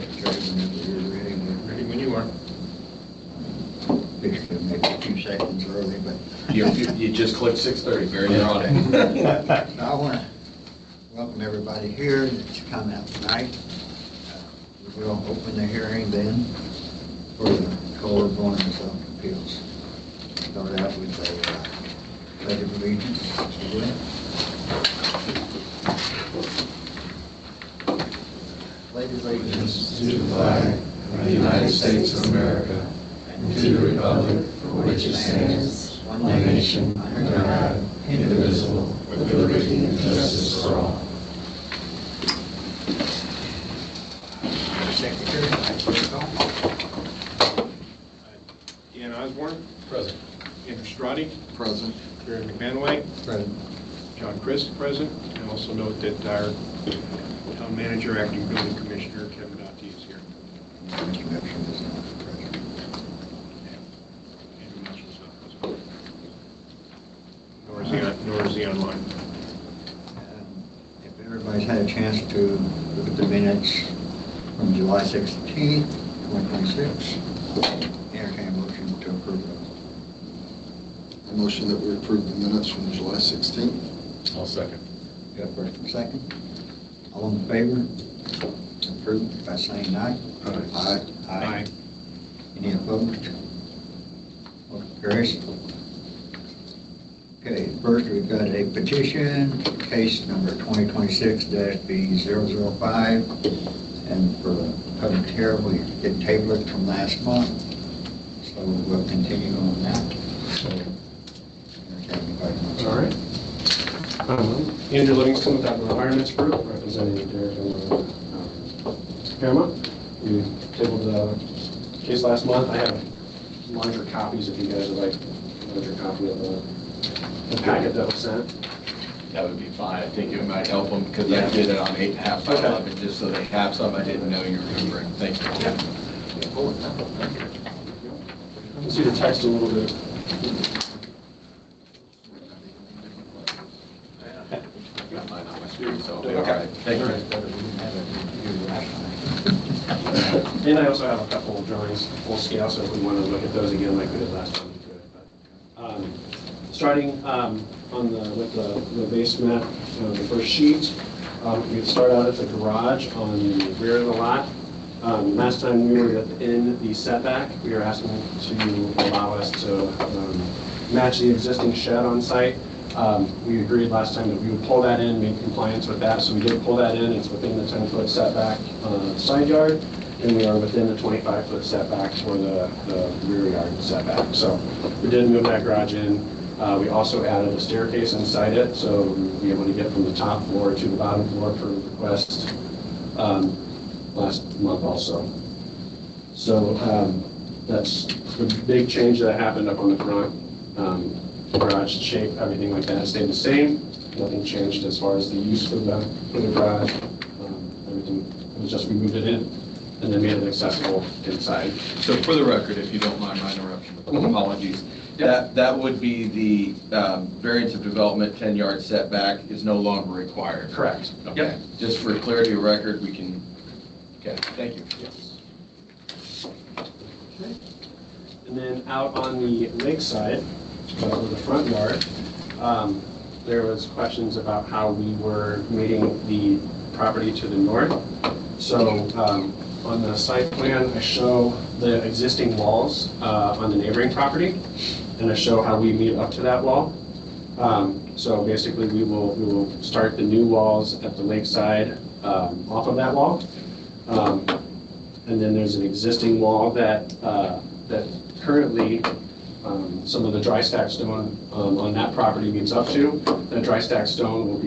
Secretary, whenever you're ready. Ready when you are. Basically, maybe a few seconds early, but You just clicked 6:30, very on it. I want to welcome everybody here that's come out tonight. We will open the hearing then for the Culver Board of Appeals. Start out with a pledge of allegiance. Pledge of allegiance to the flag of the United States of America and to the republic for which it stands, one nation, under God, indivisible, with liberty and justice for all. Secretary, Dan Osborne. Present. Andrew Strati. Present. Barry McManaway. Present. John Christ present. And also note that our town manager, acting building commissioner, Kevin Doty is here. Mr. Mitchell is not present. Andrew Mitchell's not present. Nor is he online. If everybody's had a chance to look at the minutes from July 16th, 2026, entertain a motion to approve them. A motion that we approve the minutes from July 16th. I'll second. Got a first and second? All in favor? Approved by saying aye. Aye. Aye. Any opposed? Motion carries. Okay, first we've got a petition, case number 2026-B005, and for the public hearing, we did table it from last month, so we'll continue on that. So, entertain any questions. All right. Andrew Livingston with the Requirements Group, representing Derek and Paramount. We tabled the case last month. I have larger copies if you guys would like a larger copy of the packet that was sent. That would be fine. I think it might help them because Yeah. I did it on 8.5 Okay. 11, just so they have some I didn't know you were going to bring. Thank you. Yeah. You can see the text a little bit. Got mine on my screen, so Okay. all right. Thank you. We didn't have it here last night. And I also have a couple of drawings full scale, so if we want to look at those again like we did last time, we could. But, starting with the base map, the first sheet, we start out at the garage on the rear of the lot. Last time we were within the setback, we were asking to allow us to match the existing shed on site. We agreed last time that we would pull that in, make compliance with that, so we did pull that in. It's within the 10-foot setback side yard, and we are within the 25-foot setback for the rear yard setback. So we did move that garage in. We also added a staircase inside it, so we'll be able to get from the top floor to the bottom floor per request last month also. So that's the big change that happened up on the front. Garage shape, everything like that stayed the same. Nothing changed as far as the use for the garage. Everything was just we moved it in and then made it accessible inside. So for the record, if you don't mind my interruption, apologies. Yep. That would be the variance of development 10-yard setback is no longer required. Correct. Okay. Yep. Just for clarity of record, we can. Okay. Thank you. Yes. Okay. And then out on the lakeside, with the front yard, there was questions about how we were meeting the property to the north. So on the site plan, I show the existing walls on the neighboring property, and I show how we meet up to that wall. So basically, we will start the new walls at the lakeside off of that wall, and then there's an existing wall that currently some of the dry stack stone on that property meets up to. That dry stack stone we'll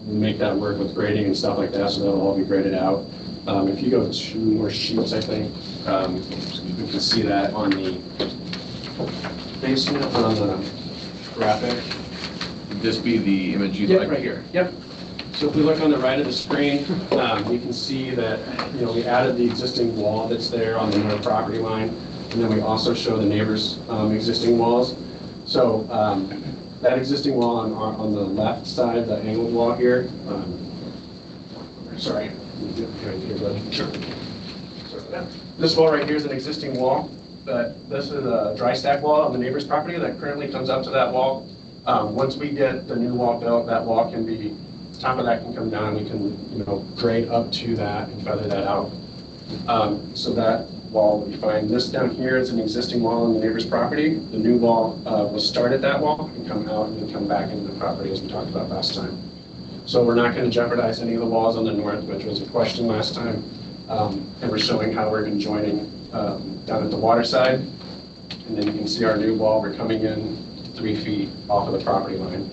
make that work with grading and stuff like that, so that'll all be graded out. If you go 2 more sheets, I think, you can see that on the basement, on the graphic. Would this be the image you'd Yep, like? right here. Yep. So if we look on the right of the screen, you can see that we added the existing wall that's there on the north property line, and then we also show the neighbors' existing walls. So that existing wall on the left side, the angled wall here. Sorry. Sure. Yeah. This wall right here is an existing wall, but this is a dry stack wall on the neighbor's property that currently comes up to that wall. Once we get the new wall built, that wall can be, top of that can come down, we can, grade up to that and feather that out. So that wall will be fine. This down here is an existing wall on the neighbor's property. The new wall will start at that wall and come out and then come back into the property as we talked about last time. So we're not going to jeopardize any of the walls on the north, which was a question last time. And we're showing how we're conjoining down at the water side. And then you can see our new wall, we're coming in 3 feet off of the property line.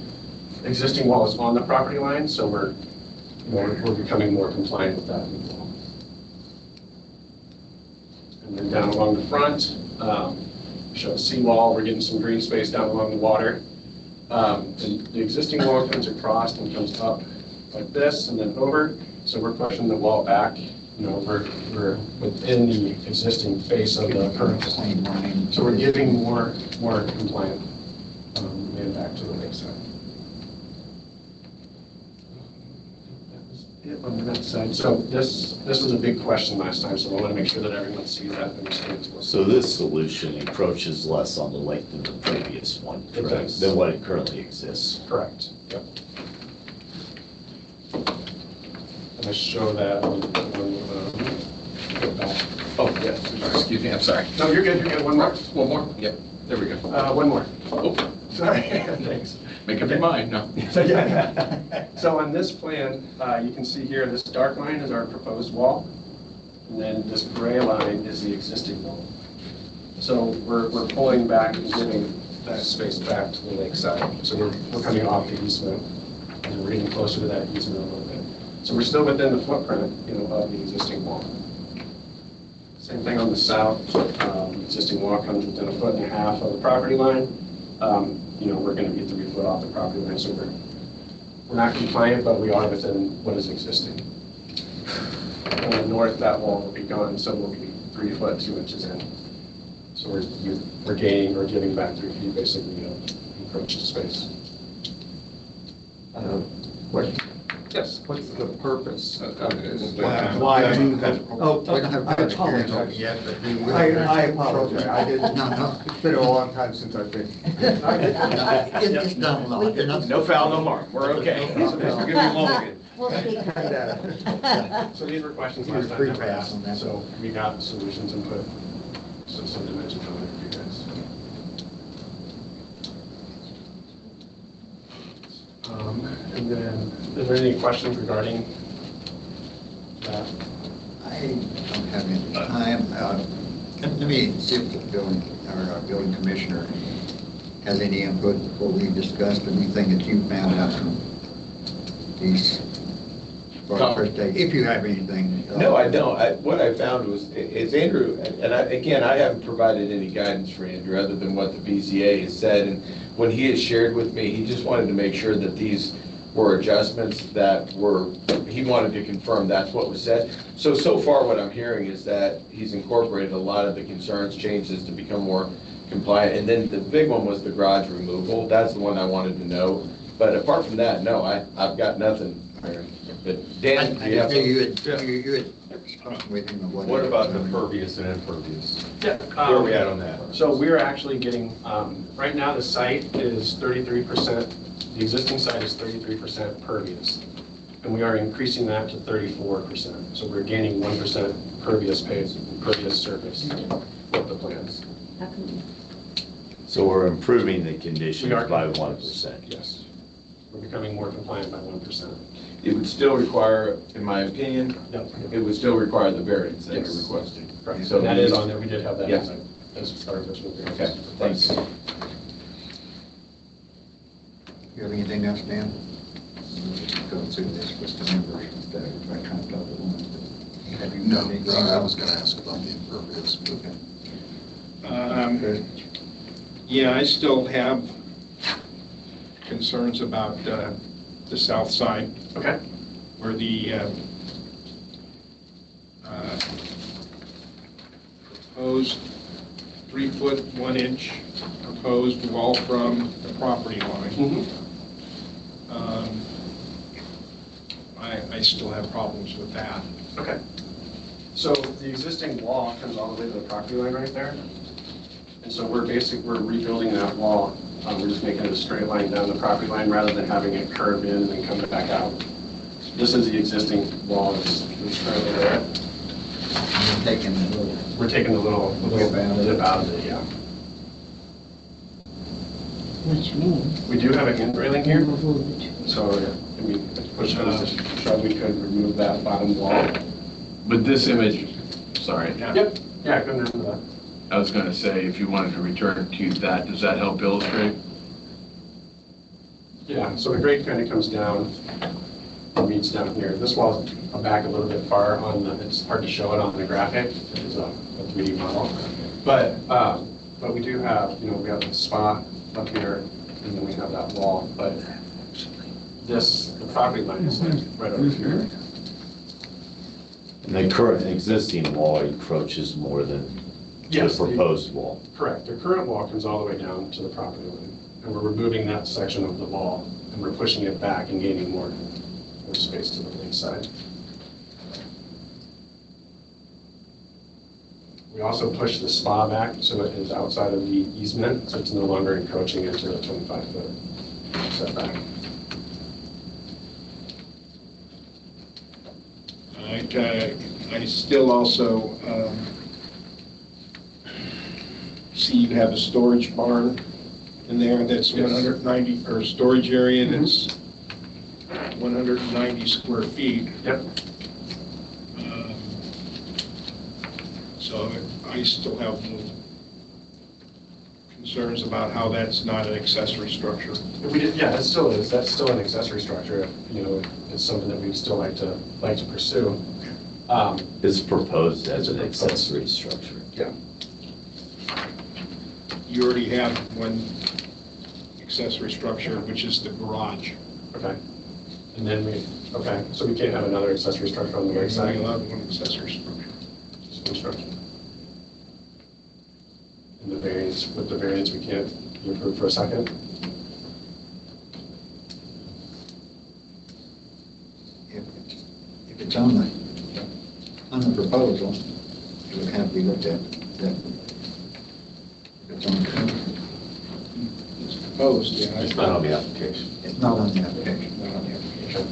The existing wall is on the property line, so we're becoming more compliant with that new wall. And then down along the front, show a seawall. We're getting some green space down along the water. And the existing wall comes across and comes up like this and then over. So we're pushing the wall back. We're within the existing face of the current Same line. So we're giving more compliant land back to the lakeside. On the next side. So this was a big question last time, so I want to make sure that everyone sees that and understands what's. So this solution encroaches less on the lake than the previous one, It correct? does. Than what it currently exists. Correct. Yep. And I show that on go back. Oh, yes, excuse me, I'm sorry. No, you're good. You're good. One more. One more? Yep, there we go. One more. Oh, Sorry. Thanks. make up your mind, no. So on this plan, you can see here, this dark line is our proposed wall, and then this gray line is the existing wall. So we're pulling back and giving that space back to the lakeside. So we're coming off the easement, and we're getting closer to that easement a little bit. So we're still within the footprint, of the existing wall. Same thing on the south. Existing wall comes within 1.5 feet of the property line. We're going to be 3 foot off the property line, so we're not compliant, but we are within what is existing. On the north, that wall will be gone, so we'll be 3 foot 2 inches in. So we're gaining or giving back 3 feet, basically, encroach the space. Yes. What's the purpose of this? Why do that? Oh, we don't have I public hearing apologize. yet, but we will. I apologize. I didn't. No. It's been a long time since I've been. It's done a lot. No foul, no harm, we're okay. No. Mr. Goodman Logan. We'll speak for So these were questions You're last time free that were pass asked, on that. so we got solutions and put some dimensions on it for you guys. And then, is there any questions regarding that? I don't have any time. Let me see if the our building commissioner has any input before we discussed anything that you found out from these. If you have anything. No, I don't. What I found was, is Andrew, and I haven't provided any guidance for Andrew other than what the BZA has said. And when he has shared with me, he just wanted to make sure that these were adjustments that he wanted to confirm that's what was said. So far what I'm hearing is that he's incorporated a lot of the concerns, changes to become more compliant. And then the big one was the garage removal. That's the one I wanted to know. But apart from that, no, I've got nothing. But Dan, do you have something? You had spoken with him. What about the pervious and impervious? Yeah. Where are we at on that? So we're actually getting, right now the site is 33%, the existing site is 33% pervious. And we are increasing that to 34%. So we're gaining 1% pervious surface with the plans. So we're improving the conditions We are. by 1%. Yes. We're becoming more compliant by 1%. It would still require, in my opinion, Yep. it would still require the variance that you're Yes. requesting. Right. So And that is on there. We did have that. Yeah. As part of this. Okay, thanks. You have anything else, Dan? Go through this with the members instead of trying to talk to one. Have you No, got anything I was else? gonna ask about the impervious. Okay. Yeah, I still have concerns about the south side Okay. where the proposed 3 foot 1 inch proposed wall from the property line. Mm-hmm. I still have problems with that. Okay. So the existing wall comes all the way to the property line right there. And so we're rebuilding that wall. We're just making it a straight line down the property line rather than having it curve in and then come back out. This is the existing wall that's currently there. We're taking the little, We're taking the little Lip out of it. lip out of it, yeah. Which means. We do have a hand railing here, Remove the tree. so, I mean, if push comes to shove, we could remove that bottom wall. But this image, sorry, Yep, yeah, go into that. I was going to say, if you wanted to return to that, does that help illustrate? Yeah, so the grade kind of comes down, meets down here. This wall's back a little bit far on the, it's hard to show it on the graphic, it's a 3D model. But we do have, we have the spa up here, and then we have that wall, but the property line is like right over here. And the current existing wall encroaches more than the Yes, proposed wall. correct. The current wall comes all the way down to the property line, and we're removing that section of the wall, and we're pushing it back and gaining more space to the inside. We also push the spa back, so it is outside of the easement, so it's no longer encroaching into a 25-foot setback. I still also see you have a storage barn in there that's Yes. 190, or storage area that's 190 square feet. Yep. So I still have little concerns about how that's not an accessory structure. Yeah, it still is. That's still an accessory structure. It's something that we'd still like to pursue. It's proposed as an accessory structure. Yeah. You already have one accessory structure, which is the garage. Okay. And then so we can't have another accessory structure on the right You're side? only allowed one accessory structure. Just construction. And with the variance, we can't, you approve for a second? if it's on the proposal, it would have to be looked at. If it's on the, It's proposed, yeah. It's not on the application. it's not on the application. Not on the application.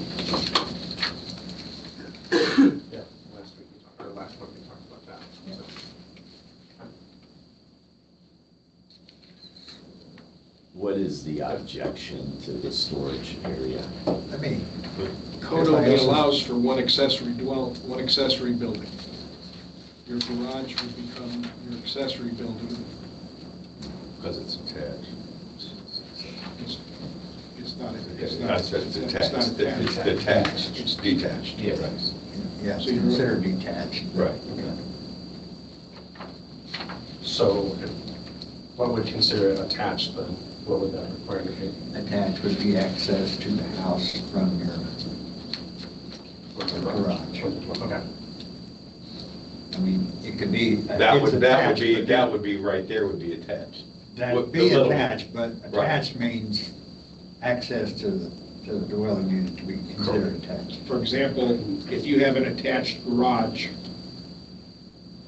Yeah, last month we talked about that. So. What is the objection to the storage area? Let me, Code only allows for one accessory building. Your garage would become your accessory building. Because it's attached. It's not, It's it's not detached, it's detached. Yeah. yeah, So you're- consider detached. Right. So what would consider it attached then? What would that requirement be? Attached would be access to the house from your garage. Okay. I mean, it could be. That it's would attached, be, but that would be right there would be attached. That What- would the be little- attached, but attached means access to the dwelling unit to be considered attached. For example, if you have an attached garage,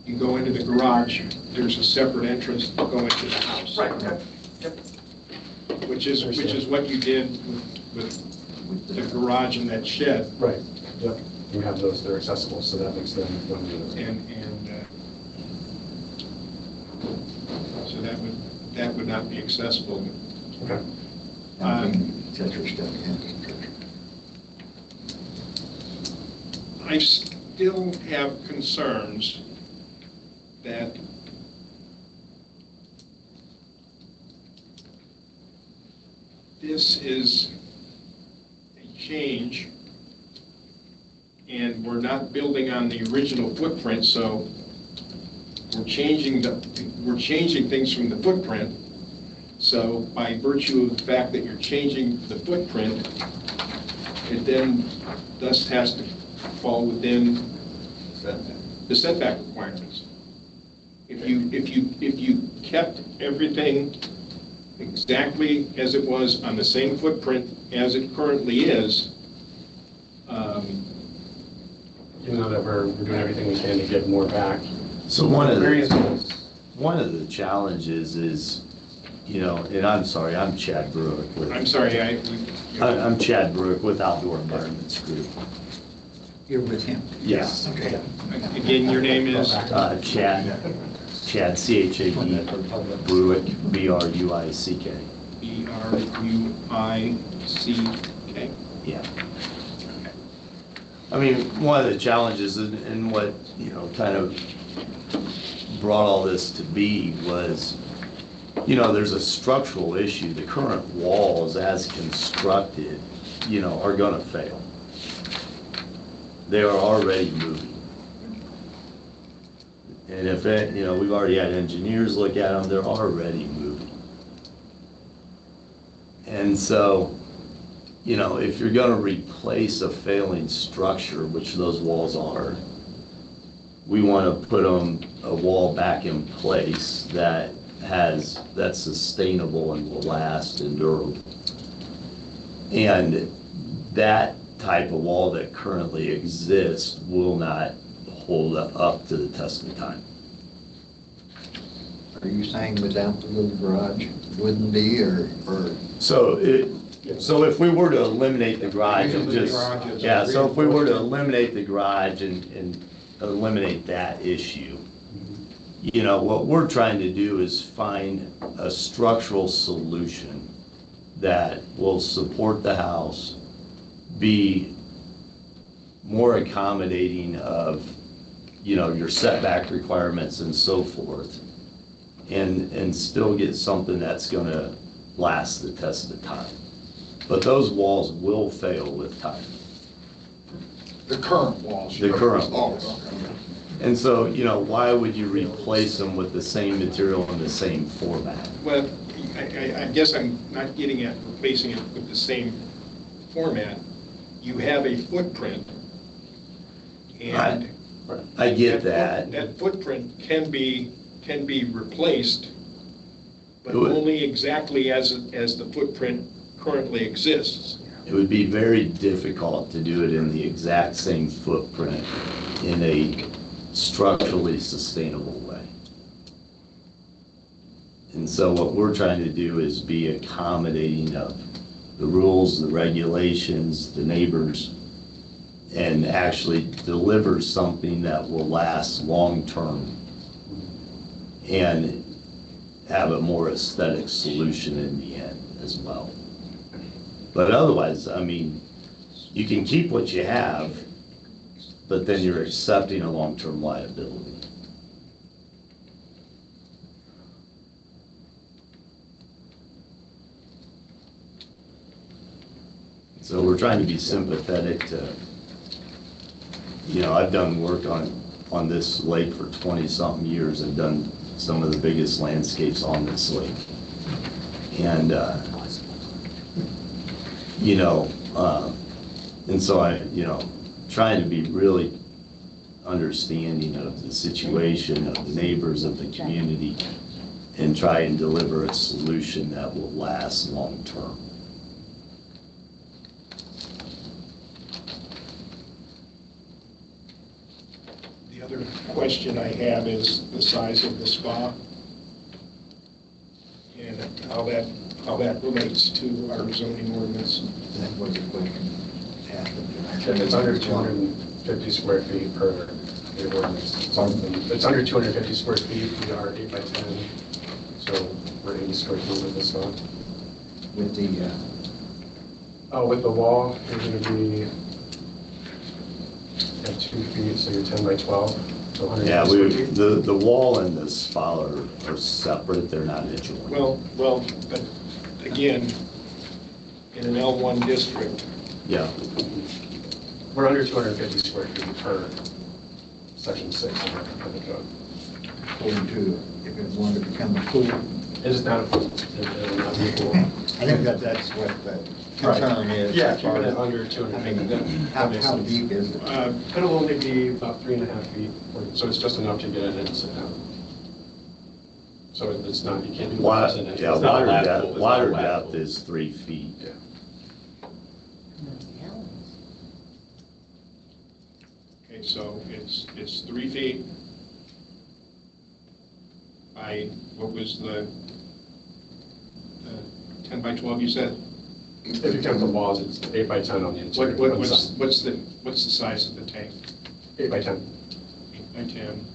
you go into the garage, there's a separate entrance to go into the house. Right, okay. Which is what you did with the garage and that shed. Right, yep. You have those, they're accessible, so that makes them one unit. And so that would not be accessible. Okay. Not being accessory structure. I still have concerns that this is a change, and we're not building on the original footprint, so we're changing things from the footprint. So by virtue of the fact that you're changing the footprint, it then thus has to fall within the setback requirements. If you kept everything exactly as it was on the same footprint as it currently is, Even though that we're doing everything we can to get more back. So one of Variance the, is- one of the challenges is, you know, and I'm sorry, I'm Chad Bruick with, I'm sorry, I'm Chad Bruick with Outdoor Environments Group. You're with him? Yes. Okay. again, your name is? Chad, C-H-A-D, Bruick, B-R-U-I-C-K. B-R-U-I-C-K. Yeah. I mean, one of the challenges and what, you know, kind of brought all this to be was, you know, there's a structural issue. The current walls as constructed, you know, are gonna fail. They are already moving. And if it, you know, we've already had engineers look at them, they're already moving. And so, you know, if you're gonna replace a failing structure, which those walls are, we wanna put them, a wall back in place that's sustainable and will last and durable. And that type of wall that currently exists will not hold up to the test of time. Are you saying without the little garage wouldn't be, or? So if we were to eliminate the garage and just, yeah, so if we were to eliminate the garage and eliminate that issue, you know, what we're trying to do is find a structural solution that will support the house, be more accommodating of, you know, your setback requirements and so forth, and still get something that's gonna last the test of time. But those walls will fail with time. The current walls. The current walls. And so, you know, why would you replace them with the same material in the same format? Well, I guess I'm not getting at replacing it with the same format. You have a footprint, and I get that. That footprint can be replaced, but It would. only exactly as the footprint currently exists. It would be very difficult to do it in the exact same footprint in a structurally sustainable way. And so what we're trying to do is be accommodating of the rules, the regulations, the neighbors, and actually deliver something that will last long-term and have a more aesthetic solution in the end as well. But otherwise, I mean, you can keep what you have, but then you're accepting a long-term liability. So we're trying to be sympathetic to, you know, I've done work on this lake for 20-something years. I've done some of the biggest landscapes on this lake. And, you know, and so I, you know, trying to be really understanding of the situation, of the neighbors, of the community, and try and deliver a solution that will last long-term. The other question I have is the size of the spa and how that relates to our zoning ordinance. That was a question asked. If it's under 250 square feet per the ordinance, if it's under 250 square feet, we are 8 by 10, so we're 80 square feet with this one. With the, With the wall, you're going to be at 2 feet, so you're 10 by 12. So 100 Yeah, square feet. the wall and the spa are separate, they're not adjoining. Well, but again, in an L1 district, Yeah, We're under 250 square feet per section 6 of the code. according to, if it wanted to become a pool. It is not a pool. It will not be a pool. I think that's what the concern is. Yeah, keeping it under 250. How deep is it? It'll only be about 3.5 feet, so it's just enough to get in and sit down. So it's not, you can't do laps in it. yeah, It's not a lap water pool, depth, it's not a water lap depth pool. is 3 feet. Yeah. Okay, so it's 3 feet by, what was the 10 by 12 you said? If you count the walls, it's 8 by 10 on the interior. What's the size of the tank? 8 by 10. 8 by 10,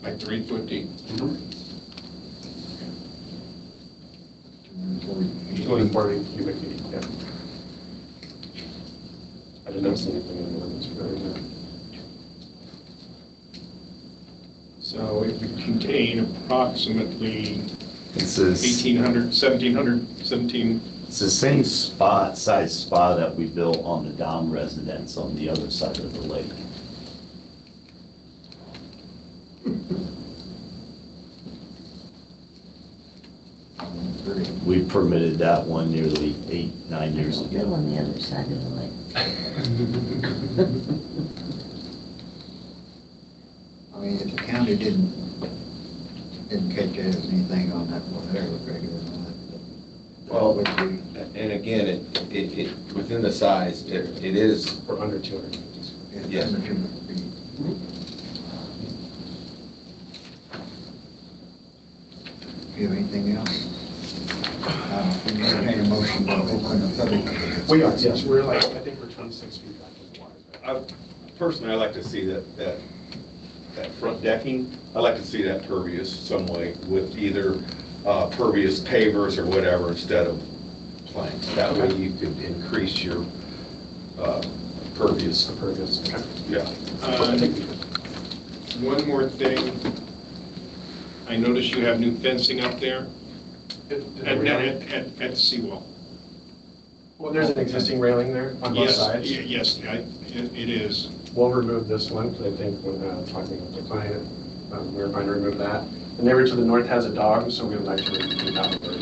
by 350. 240 cubic feet, yeah. I didn't see anything in the ordinance regarding that. So it would contain approximately It's this, 1,800, 1,700, 17. it's the same size spa that we built on the Dom residence on the other side of the lake. We permitted that one nearly 8-9 years Still ago. on the other side of the lake. I mean, if the county didn't catch that as anything on that, whatever, regular on that. Well, would be, and again, it, within the size, it is, Or under 250. Yes. under 200 feet. Do you have anything else? We entertain a motion to open the public. We are, yes, we're like, I think we're 26 feet back in the water. Personally, I like to see that front decking, I like to see that pervious some way with either pervious pavers or whatever instead of planks. That way you could increase your pervious. Impervious, okay. Yeah. I think we could. One more thing. I noticed you have new fencing up there at the seawall. Well, there's an existing railing there on both Yes, sides. yes, it is. We'll remove this one, because I think when talking with the client, we were going to remove that. The neighbor to the north has a dog, so we would like to remove that one.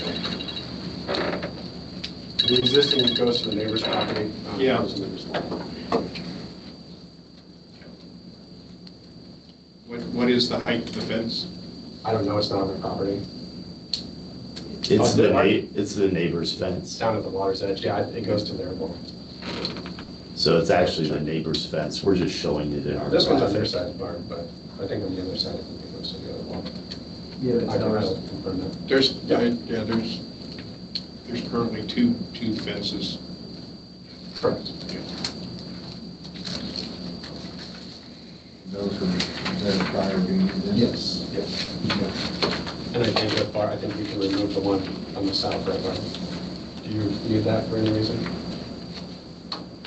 The existing goes to the neighbor's property. Yeah. Goes to the neighbor's property. What is the height of the fence? I don't know, it's not on their property. It's the neighbor's fence. Down at the water's edge, yeah, it goes to their wall. So it's actually the neighbor's fence. We're just showing it in our. This one's on their graphic. side, Barb, but I think on the other side, I think it goes to the other wall. Yeah, I don't know, confirm that. There's currently two fences. Correct. Those were there prior to you then? Yes. And I think that far, I think we can remove the one on the south right there. Do you need that for any reason?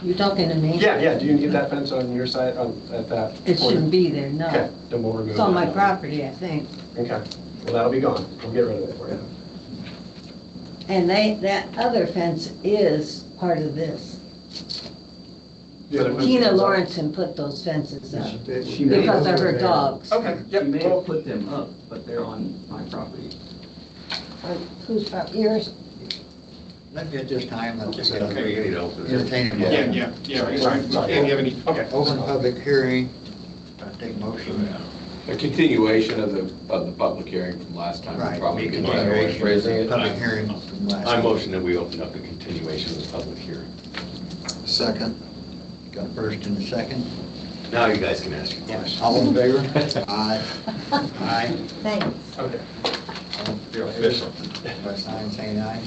You talking to me? Yeah, do you need that fence on your side, at that? It corner? shouldn't be there, Okay, no. then we'll remove it. It's on my property, I think. Okay, well, that'll be gone. We'll get rid of it for you. And that other fence is part of this. The other fence Tina is up. Lawrenson put those fences up She may because of over her there. dogs. Okay, She yep, may well, have put them up, but they're on my property. Whose property? Yours? Let me at this time, let's just Okay, you need to open it. entertain a Yeah, motion. yeah. Sorry. Can't have any. okay. Open public hearing, take motion. a continuation of the public hearing from last time. Right, Probably be a better way of phrasing it. Public hearing from last. I motion that we open up the continuation of the public hearing. Second. Got a first and a second. Now you guys can ask your questions. All in favor? Aye. Aye. Thanks. Okay. All in You're favor? official. By sign saying aye.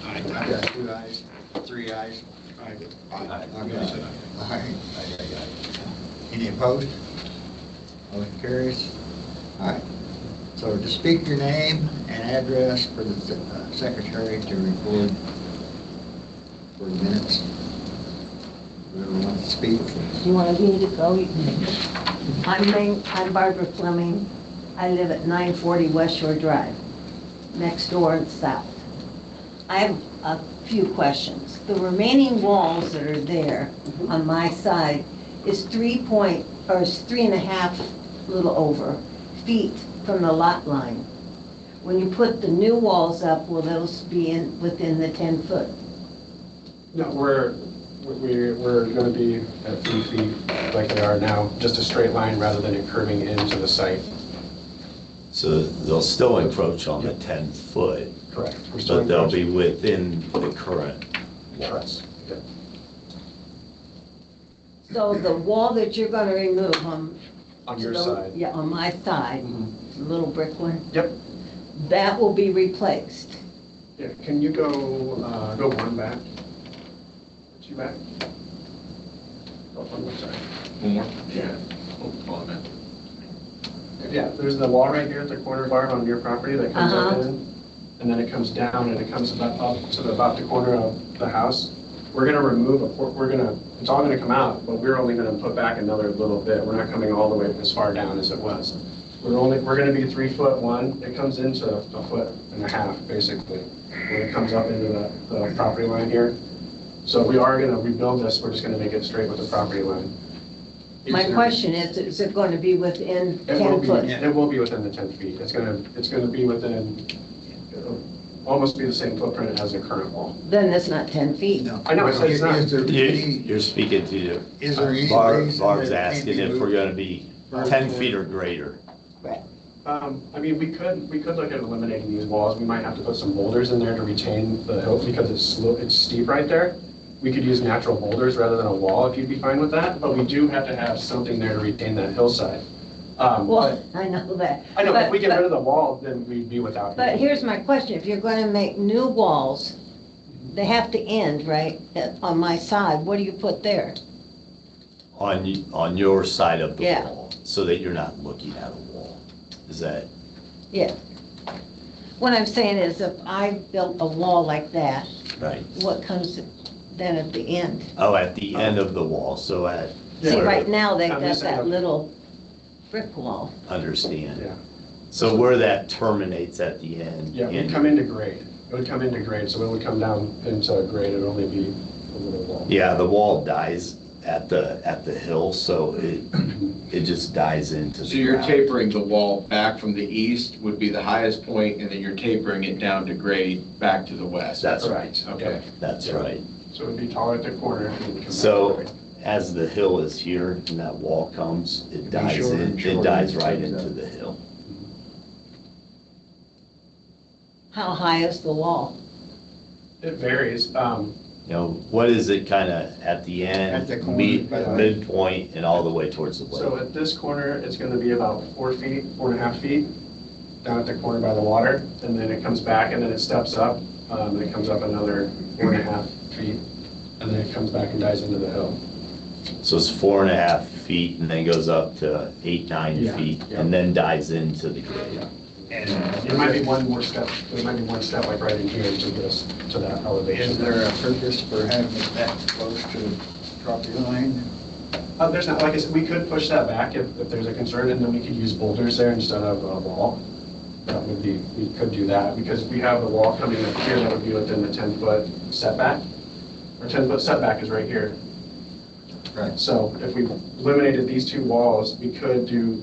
I I've got 2 ayes, 3 ayes. I Aye. Okay. All right. Any opposed? Motion carries. All right. So to speak your name and address for the secretary to record for the minutes. Whoever wants to speak. You want me to go? You can. I'm Barbara Fleming. I live at 940 West Shore Drive, next door and south. I have a few questions. The remaining walls that are there on my side is 3.5, a little over, feet from the lot line. When you put the new walls up, will those be within the 10 foot? No, we're going to be at 3 feet like they are now, just a straight line rather than it curving into the site. So they'll still encroach on the 10-foot, Correct. We're still but they'll be encroaching. within the current Correct. walls. Yeah. So the wall that you're gonna remove On your the- side. Yeah, on my side, Mhm. the little brick one, Yep. that will be replaced. Yeah, can you go one back? Two back? Go one more, sorry. One more? Yeah. Hold on a minute. Yeah, there's the wall right here at the corner bar on your property that comes up Uh-huh. in, and then it comes down and it comes about up to about the corner of the house. We're gonna remove it's all gonna come out, but we're only gonna put back another little bit. We're not coming all the way as far down as it was. We're gonna be 3'1". It comes into 1.5 feet, basically, when it comes up into the property line here. So we are gonna rebuild this, we're just gonna make it straight with the property line. My question is it gonna be within It will 10 be, foot? it will be within the 10 feet. It's gonna be within, it'll almost be the same footprint as the current wall. Then it's not 10 feet. No. I know, it says not. Is there any, You're speaking to, is there any Barb's reason that it can't asking be if we're moved? gonna be 10 feet or greater. I mean, we could look at eliminating these walls. We might have to put some boulders in there to retain the hill because it's steep right there. We could use natural boulders rather than a wall if you'd be fine with that, but we do have to have something there to retain that hillside. Well, I know that. I know, if we get But- rid of the wall, then we'd be without. But here's my question, if you're gonna make new walls, they have to end, right, on my side, what do you put there? On your side of the Yeah. wall, so that you're not looking at a wall. Is that, Yeah. What I'm saying is if I built a wall like that, right? what comes then at the end? Oh, at the end of the wall, so at. See, right now, they've On got this end that of- little brick wall. Understand. Yeah. So where that terminates at the end. Yeah, it would come into grade. It would come into grade, so it would come down into grade. It'd only be a little wall. Yeah, the wall dies at the hill, so it just dies into the So you're ground. tapering the wall back from the east would be the highest point, and then you're tapering it down to grade back to the west. That's right. Okay. That's Yeah. right. So it'd be taller at the corner. and it'd come back to So grade. as the hill is here and that wall comes, it dies shorter and it shorter dies as it right goes into up. the hill. How high is the wall? It varies. You know, what is it kind of at the end, At the corner, by the way. midpoint and all the way towards the So lake? at this corner, it's gonna be about 4 feet, 4.5 feet, down at the corner by the water, and then it comes back, and then it steps up, and it comes up another 4.5 feet, and then it comes back and dies into the hill. So it's 4.5 feet and then goes up to 8, 9 Yeah, feet yeah. and then dies into the grade. There might be one more step, there might be one step like right in here to this, to that elevation. Is there a purpose for having it that close to the property line? There's not, like I said, we could push that back if there's a concern, and then we could use boulders there instead of a wall. That would be, we could do that, because if we have the wall coming up here, that would be within the 10-foot setback. Our 10-foot setback is right here. Right. So if we eliminated these two walls, we could do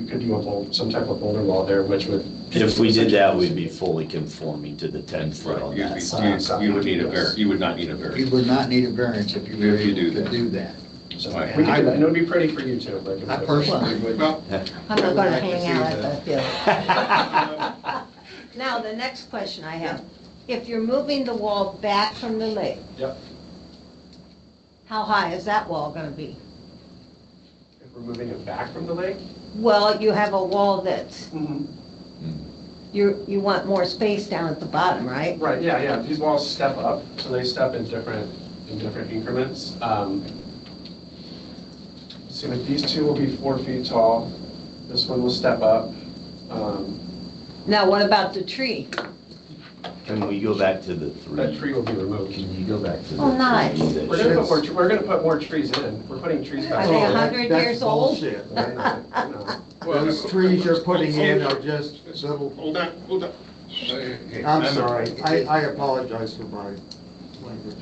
some type of boulder wall there, which would. If we did that, we'd be fully conforming to the 10-foot on that side. You would need you would not need a You variance. would not need a variance if you were If you do able to that. do that. So Right. we could do that, and it would be pretty for you too. like- I personally would. Well, I'm not gonna like to hang see out at the that. hill. Now, the next question I have, if you're moving the wall back from the lake, Yep, how high is that wall gonna be? if we're moving it back from the lake. Well, you have a wall that's, Mm-hmm. you want more space down at the bottom, right? Right, yeah, these walls step up, so they step in different increments. See, like these two will be 4 feet tall, this one will step up. Now, what about the tree? Can we go back to the That 3? tree will be removed. Can you go back to the Oh, nice. 3 that We're gonna shows- we're gonna put more trees in, we're putting trees Are back. they in. 100 years old? Bullshit. No. Those trees you're putting in are just little, hold on. I'm sorry, I apologize for my language.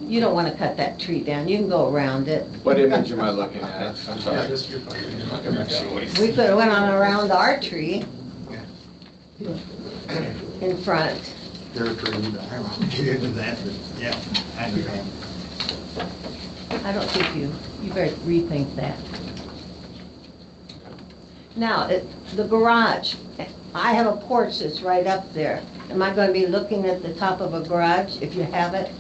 You don't wanna cut that tree down, you can go around it. What image am I looking at? I'm Yeah, sorry. this, you're fine. I'll come back to it. We could've went on around our tree in front. Their tree, I won't get into that, but yeah, I understand. I don't think you better rethink that. Now, the garage, I have a porch that's right up there. Am I gonna be looking at the top of a garage if you have it?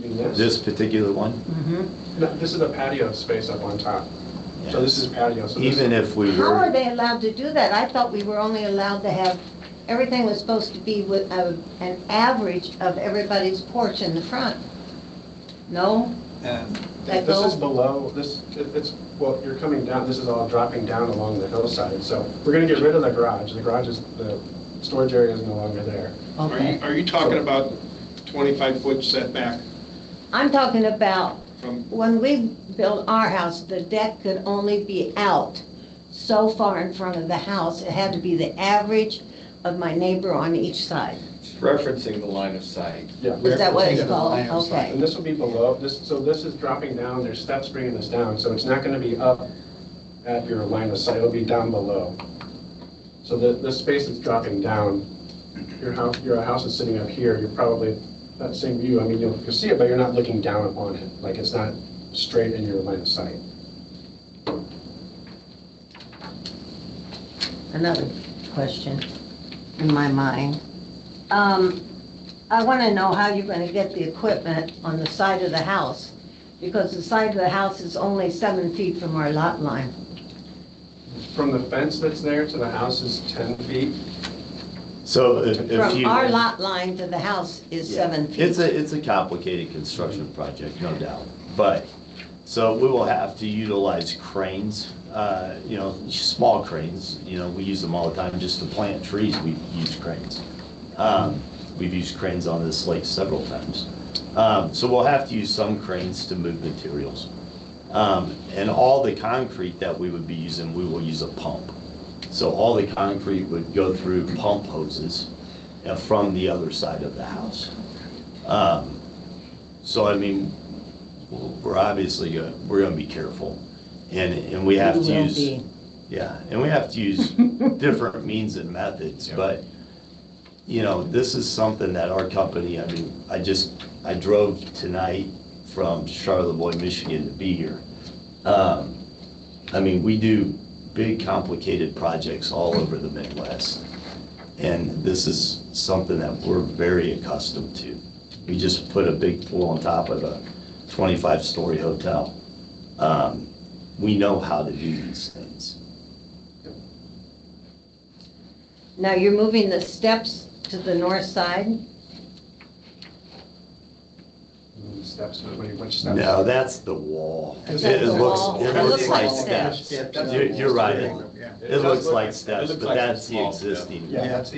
You mean this? This particular one, Mhm. No, this is a patio space up on top. So this is patio. So this even if we How are were, they allowed to do that? I thought we were only allowed to have, everything was supposed to be with an average of everybody's porch in the front. No? That This is go- below, it's, well, you're coming down, this is all dropping down along the hillside. So we're gonna get rid of the garage. The storage area is no longer there. Okay. Are you talking about 25-foot setback I'm talking about, from, when we built our house, the deck could only be out so far in front of the house. It had to be the average of my neighbor on each side. It's referencing the line of sight. Yeah. Is that what it's Representing the called? line of sight. And Okay. this will be below, so this is dropping down, there's steps bringing this down, so it's not gonna be up at your line of sight, it'll be down below. So the space is dropping down, your house is sitting up here, you're probably, that same view, I mean, you'll see it, but you're not looking down upon it, like it's not straight in your line of sight. Another question in my mind. I want to know how you're going to get the equipment on the side of the house, because the side of the house is only 7 feet from our lot line. From the fence that's there to the house is 10 feet. so if you. From our lot line to the house is Yeah. 7 feet. It's a complicated construction project, no doubt. But, so we will have to utilize cranes, small cranes. We use them all the time. Just to plant trees, we use cranes. We've used cranes on this lake several times. So we'll have to use some cranes to move materials. And all the concrete that we would be using, we will use a pump. So all the concrete would go through pump hoses from the other side of the house. So I mean, we're obviously we're going to be careful, and we have to will use, be. yeah, and we have to use different means and methods. But this is something that our company. I mean, I drove tonight from Charlevoix, Michigan, to be here. I mean, we do big, complicated projects all over the Midwest. And this is something that we're very accustomed to. We just put a big pool on top of a 25-story hotel. We know how to do these things. Now, you're moving the steps to the north side? Steps, which steps? No, that's the wall. Is that the wall? It looks like steps. You're right. Yeah. It looks like steps, it looks but like that's some the small existing. Yeah, that's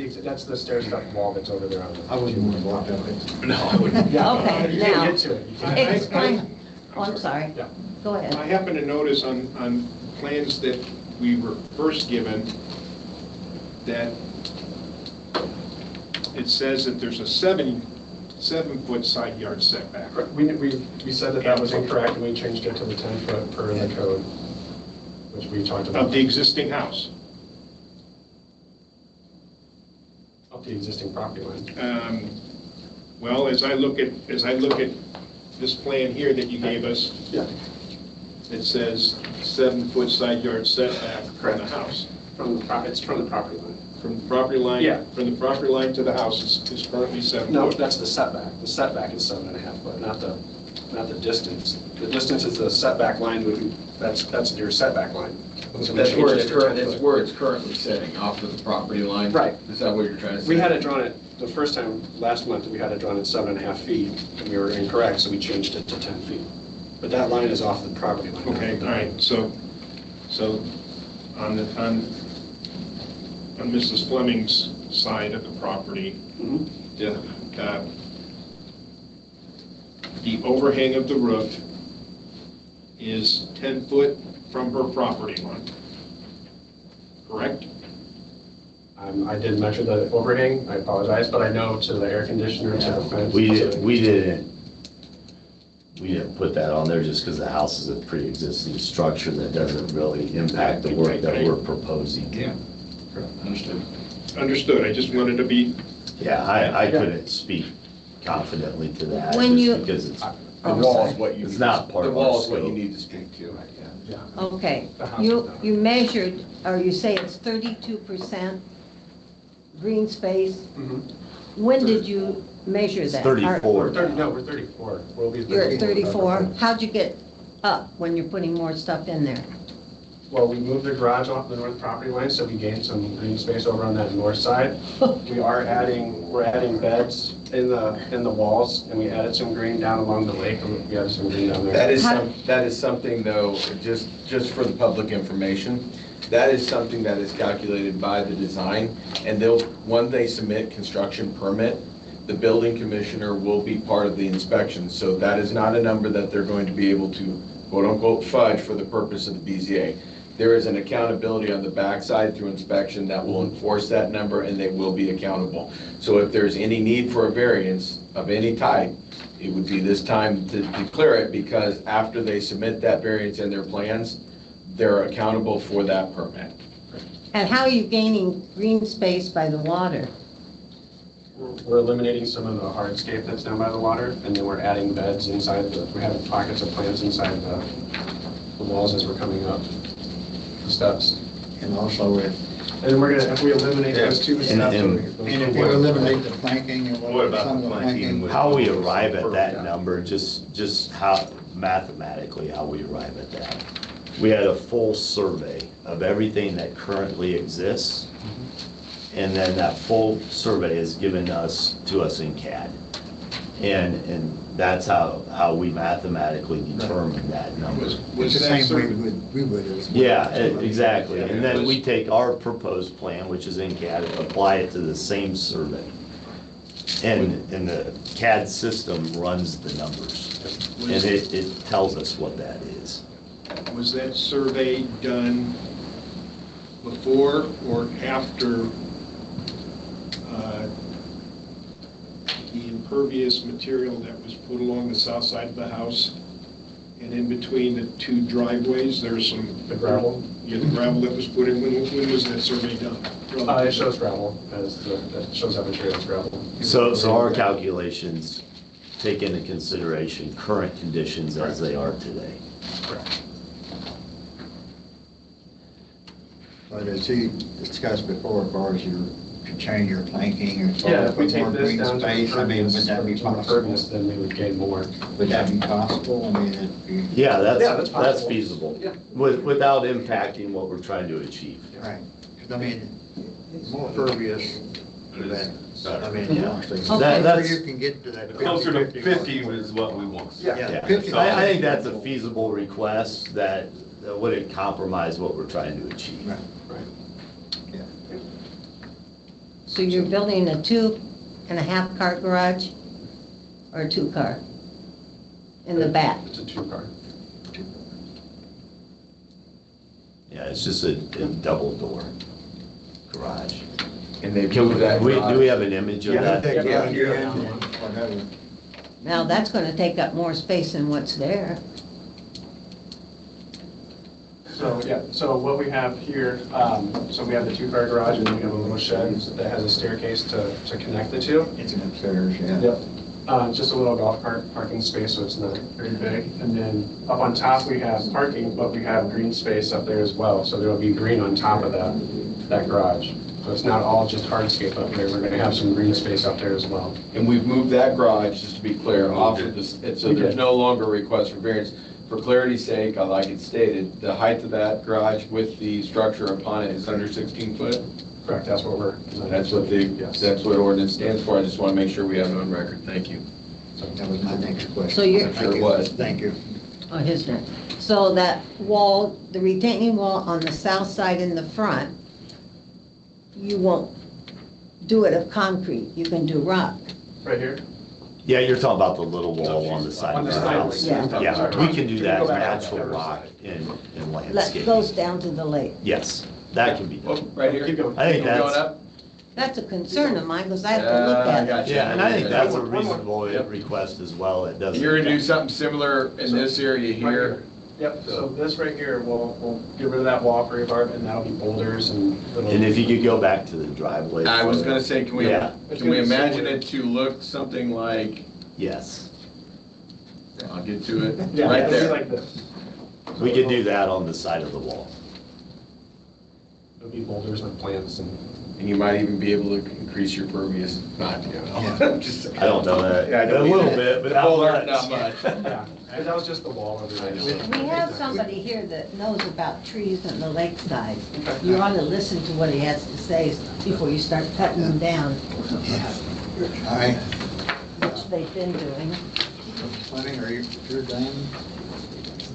the stair step wall that's over there on the. I wouldn't want to walk up it. No, I wouldn't. Yeah, Okay, you can't now- get to it. You can't. Explain. Oh, I'm sorry. Yeah. Go I ahead. happen to notice on plans that we were first given that it says that there's a 7-foot side yard setback. We said that was incorrect, and we changed it to the 10-foot per the code, which we talked about. Of the existing house. Of the existing property line. Well, as I look at this plan here that you gave us, Yeah. it says 7-foot side yard setback from the house. It's from the property line. From the property line? Yeah. From the property line to the house is currently 7 No, foot. that's the setback. The setback is 7.5 foot, not the distance. The distance is the setback line, that's your setback line. So we That's changed where it it's to 10 it's foot. where it's currently sitting, off of the property line? Right. Is that what you're trying to say? We had it drawn the first time, last month, we had it drawn at 7.5 feet, and we were incorrect, so we changed it to 10 feet. But that line is off the property line. Okay, all right, so on Mrs. Fleming's side of the property, Mhm. the overhang of the roof is 10 foot from her property line, correct? I did measure the overhang, I apologize, but I know to the air conditioner, to the fence. We didn't put that on there just because the house is a pre-existing structure that doesn't really impact the work that we're proposing. Yeah. Understood. Understood, I just wanted to be, Yeah, I couldn't speak confidently to that When you- just because it's, The Oh, wall sorry. is what you. It's not part The of our wall is what you scope. need to speak to. Yeah. Okay. The house is You down. measured, or you say it's 32% green space. Mhm. When did you measure It's that? 34. We're 34. We'll be You're at 34? How'd you get up when you're putting more stuff in there? Well, we moved the garage off the north property line, so we gained some green space over on that north side. We're adding beds in the walls, and we added some green down along the lake, and we added some green down there. That is something though, just for the public information, that is something that is calculated by the design, and when they submit construction permit, the building commissioner will be part of the inspection, so that is not a number that they're going to be able to quote-unquote fudge for the purpose of the BZA. There is an accountability on the backside through inspection that will enforce that number, and they will be accountable. So if there's any need for a variance of any type, it would be this time to declare it, because after they submit that variance in their plans, they're accountable for that permit. And how are you gaining green space by the water? We're eliminating some of the hardscape that's down by the water, and then we're adding beds inside we have pockets of plants inside the walls as we're coming up the steps. And also if, And if we eliminate those two steps. and if you eliminate the planking and What whatever, about some of the the planking planking. with- How we arrive at that number, just how, mathematically, how we arrive at that. We had a full survey of everything that currently exists, and then that full survey is given to us in CAD. And that's how we mathematically determine that number. It's Was the that same way survey? we would as well. Yeah, exactly. And then we take our proposed plan, which is in CAD, apply it to the same survey. And the CAD system runs the numbers. And it tells us what that is. Was that survey done before or after the impervious material that was put along the south side of the house? And in between the two driveways, there's some... The gravel? Yeah, the gravel that was put in. When was that survey done? It shows gravel, that shows that material as gravel. So our calculations take into consideration current conditions as they are today. Correct. But as he discussed before, as far as you could change your planking or Yeah, if we put take more this green down to space, I mean, would that be possible? impervious, then we would gain more. Would that be possible? I mean, it'd be, Yeah, Yeah, that's that's possible. feasible. Yeah. Without impacting what we're trying to achieve. right, 'cause I mean, more pervious to that. I mean, Yeah. honestly, Okay. the That's- closer you can get to that. Closer to 50 50 is what we want. Yeah, 50. I think that's a feasible request that wouldn't compromise what we're trying to achieve. Right. So you're building a 2.5 car garage or a 2-car in the back? It's a 2-car. Yeah, it's just a double door garage. And they moved that Do we garage. have an image of Yeah, that? take Yeah. it in, whatever. Now, that's gonna take up more space than what's there. So what we have here, so we have the 2-car garage, and then we have a little shed that has a staircase to connect the two. It's an upstairs, yeah. Just a little golf cart parking space, so it's not very big. And then up on top, we have parking, but we have green space up there as well. So there will be green on top of that garage. So it's not all just hardscape up there. We're gonna have some green space up there as well. And we've moved that garage, just to be clear, off of this, so We there's did. no longer a request for variance. For clarity's sake, I like it stated, the height of that garage with the structure upon it is under 16 foot. Correct, that's what we're. That's what ordinance stands for. I just want to make sure we have it on record. Thank you. That was my next question. So you're- Thank Sure you. was. Thank you. Oh, his turn. So that wall, the retaining wall on the south side in the front, you won't do it of concrete, you can do rock. Right here? Yeah, you're talking about the little wall on the side On of the the side, house. Yeah. Yeah, we can do that Go back on natural that rock side. in That landscape. goes down to the lake. Yes, that can be Oh, done. right here? Keep going. I think Keep going that's, up? That's a concern of mine, because I have to look I at it. got you. yeah, and I think that's a One more. reasonable Yep. request as well. It doesn't. You're gonna do something similar in this area Right here? Yep, so this right here, we'll get rid of that wall for rebar, and that'll be boulders and little. And if you could go back to the driveway. I was gonna say, can we Yeah. imagine it to look something like, Yes, I'll get to it, Yeah, right it'll be there. like this. we could do that on the side of the wall. There'll be boulders and plants and. And you might even be able to increase your pervious, not, you know. Just- I don't know that. Yeah, I know. A little bit, but Not much. Yeah, because that was just the wall over there. We have somebody here that knows about trees on the lakeside. You ought to listen to what he has to say before you start cutting them down, All right. which they've been doing. Fleming, are you done?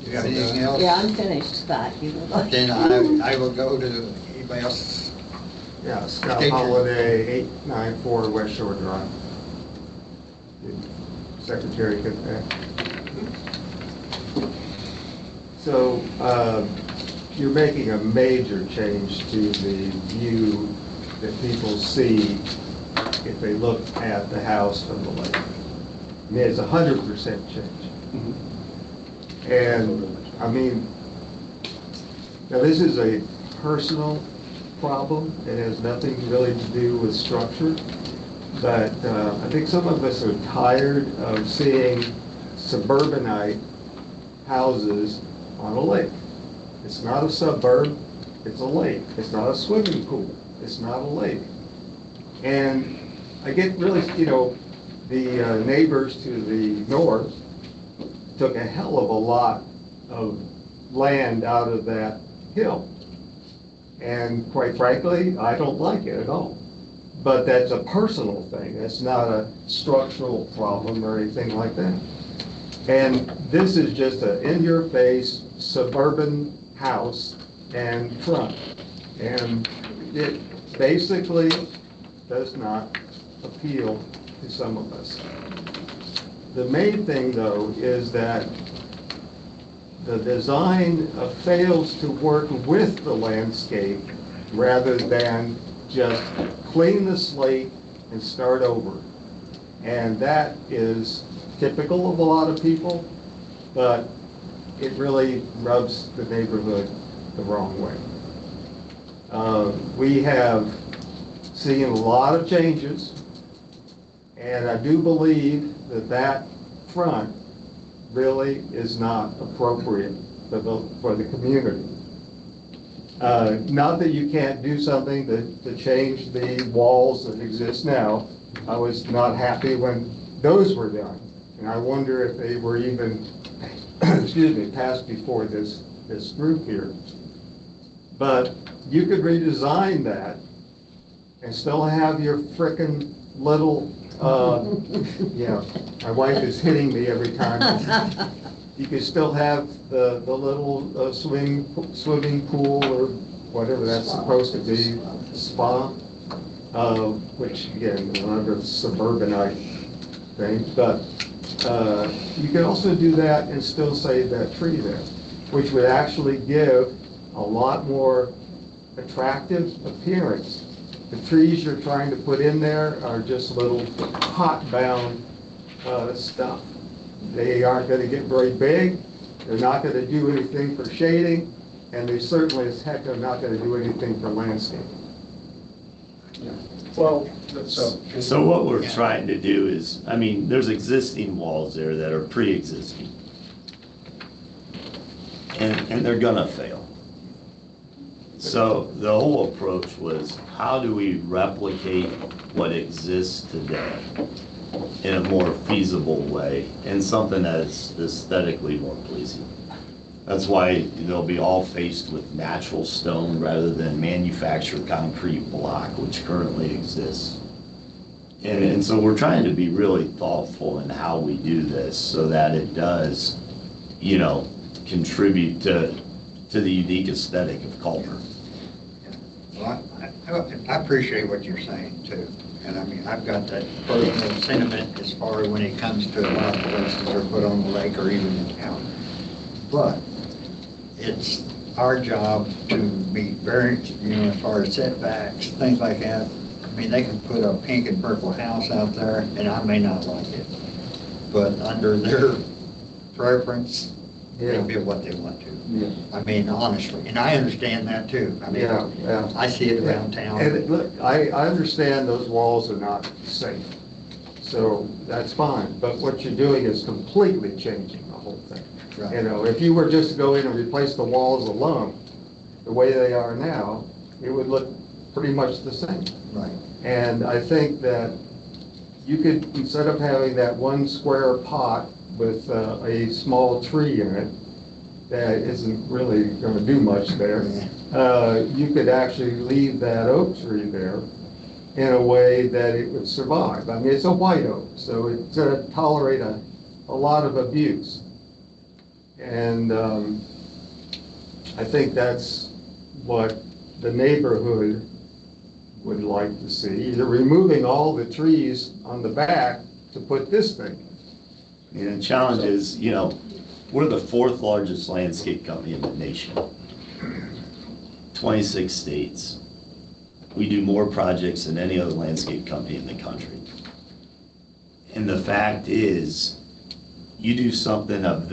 You got anything else? Yeah, I'm finished, Scott. You can go. Then I will go to anybody else. Yeah, Scott State your- Holiday, 894 West Shore Drive. Did Secretary get that? So, you're making a major change to the view that people see if they look at the house from the lake. I mean, it's 100% change. And, I mean, now this is a personal problem. It has nothing really to do with structure. But I think some of us are tired of seeing suburbanite houses on a lake. It's not a suburb, it's a lake. It's not a swimming pool, it's not a lake. And I get really, the neighbors to the north took a hell of a lot of land out of that hill. And quite frankly, I don't like it at all. But that's a personal thing. It's not a structural problem or anything like that. And this is just an in-your-face suburban house and front. And it basically does not appeal to some of us. The main thing, though, is that the design fails to work with the landscape rather than just clean the slate and start over. And that is typical of a lot of people, but it really rubs the neighborhood the wrong way. We have seen a lot of changes, and I do believe that that front really is not appropriate for the community. Not that you can't do something to change the walls that exist now. I was not happy when those were done. And I wonder if they were even, passed before this group here. But you could redesign that and still have your frickin' little, my wife is hitting me every time. You could still have the little swimming pool or whatever that's supposed to be, spa, which again, another suburbanite thing. But you could also do that and still save that tree there, which would actually give a lot more attractive appearance. The trees you're trying to put in there are just little hot-bound stuff. They aren't going to get very big, they're not going to do anything for shading, and they certainly as heck are not going to do anything for landscaping. Well, So what we're trying to do is, there's existing walls there that are pre-existing. And they're gonna fail. So the whole approach was, how do we replicate what exists today in a more feasible way and something that's aesthetically more pleasing? That's why they'll be all faced with natural stone rather than manufactured concrete block, which currently exists. And so we're trying to be really thoughtful in how we do this so that it does, contribute to the unique aesthetic of Culver. Well, I appreciate what you're saying too. And I've got that personal sentiment as far as when it comes to a lot of places that are put on the lake or even in town. But it's our job to meet variance, as far as setbacks, things like that. They can put a pink and purple house out there, and I may not like it. But under their preference, they build what they want to. Yeah. Honestly, and I understand that too. Yeah. I see it around town. And look, I understand those walls are not safe, so that's fine. But what you're doing is completely changing the whole thing. Right. If you were just to go in and replace the walls alone, the way they are now, it would look pretty much the same. Right. And I think that you could, instead of having that one square pot with a small tree in it that isn't really going to do much there, you could actually leave that oak tree there in a way that it would survive. I mean, it's a white oak, so it's going to tolerate a lot of abuse. And I think that's what the neighborhood would like to see. They're removing all the trees on the back to put this thing. And the challenge is, you know, we're the 4th largest landscape company in the nation. 26 states. We do more projects than any other landscape company in the country. And the fact is, you do something of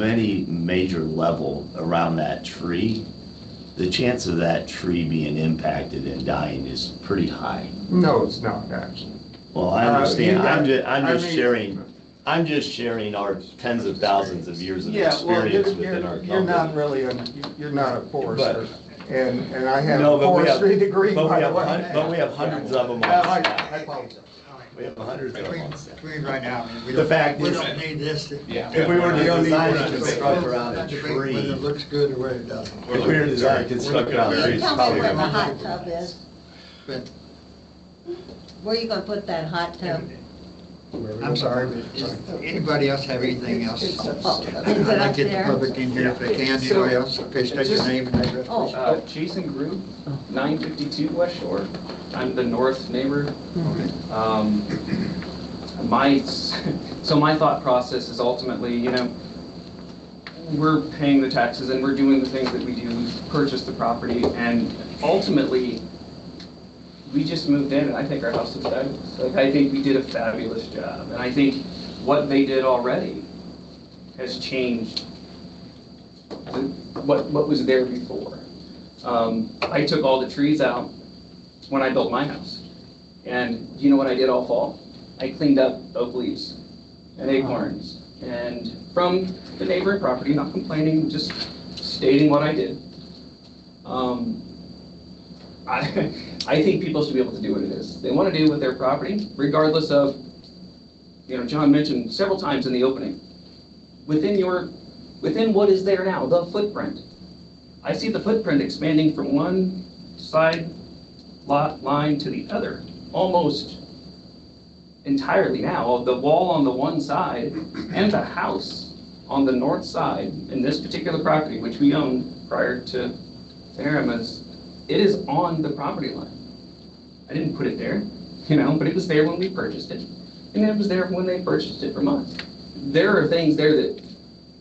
any major level around that tree, the chance of that tree being impacted and dying is pretty high. No, it's not actually. Well, I understand. I'm just sharing our tens of thousands of years of experience within our company. You're not really, you're not a forester. And I have No, a but we have- forestry degree, But by we the way. have hundreds of them on I staff. apologize. We have hundreds of them on staff. Between right now, I mean, we The fact we is- don't need this to. If we were to design a construct around a Whether tree, it looks good or whether it doesn't. if we were to design a construct around a tree, it's Tell me probably where the gonna hot tub is. But, Where are you gonna put that hot tub? I'm sorry, but does anybody else have anything else? Is it I'd up like to get the there? public in here if they can. Anybody else? Okay, state your name and address. Oh, Jason Group, 952 West Shore. I'm the north neighbor. So my thought process is ultimately, you know, we're paying the taxes and we're doing the things that we do. We've purchased the property, and ultimately, we just moved in, and I think our house is fabulous. Like, I think we did a fabulous job, and I think what they did already has changed what was there before. I took all the trees out when I built my house, and you know what I did all fall? I cleaned up oak leaves and acorns, and from the neighboring property, not complaining, just stating what I did. I think people should be able to do what it is they want to do with their property, regardless of, you know, John mentioned several times in the opening, within what is there now, the footprint. I see the footprint expanding from one side lot line to the other, almost entirely now. The wall on the one side and the house on the north side in this particular property, which we owned prior to Aramis, it is on the property line. I didn't put it there, you know, but it was there when we purchased it. And it was there when they purchased it from us. There are things there that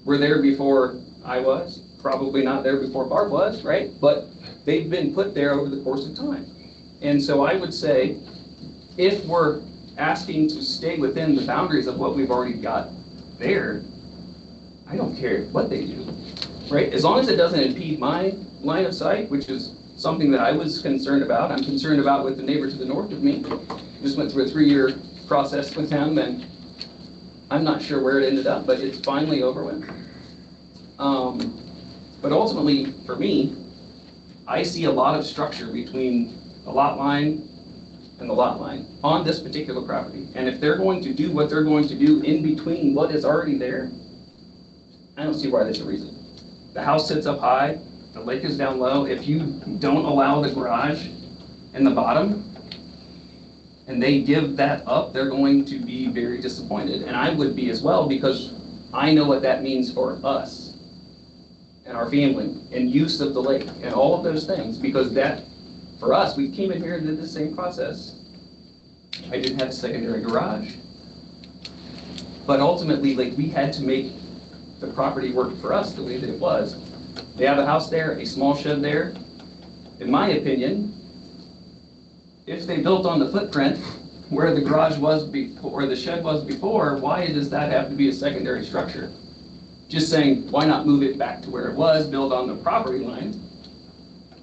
were there before I was, probably not there before Barb was, right? But they've been put there over the course of time. And so I would say, if we're asking to stay within the boundaries of what we've already got there, I don't care what they do, right? As long as it doesn't impede my line of sight, which is something that I was concerned about. I'm concerned about with the neighbor to the north of me. Just went through a 3-year process with him, and I'm not sure where it ended up, but it's finally over with. But ultimately, for me, I see a lot of structure between the lot line and the lot line on this particular property. And if they're going to do what they're going to do in between what is already there, I don't see why there's a reason. The house sits up high, the lake is down low. If you don't allow the garage in the bottom, and they give that up, they're going to be very disappointed. And I would be as well, because I know what that means for us and our family and use of the lake and all of those things, because that, for us, we came in here and did the same process. I didn't have a secondary garage. But ultimately, like, we had to make the property work for us the way that it was. They have a house there, a small shed there. In my opinion, if they built on the footprint where the garage was before, or the shed was before, why does that have to be a secondary structure? Just saying, why not move it back to where it was, build on the property line,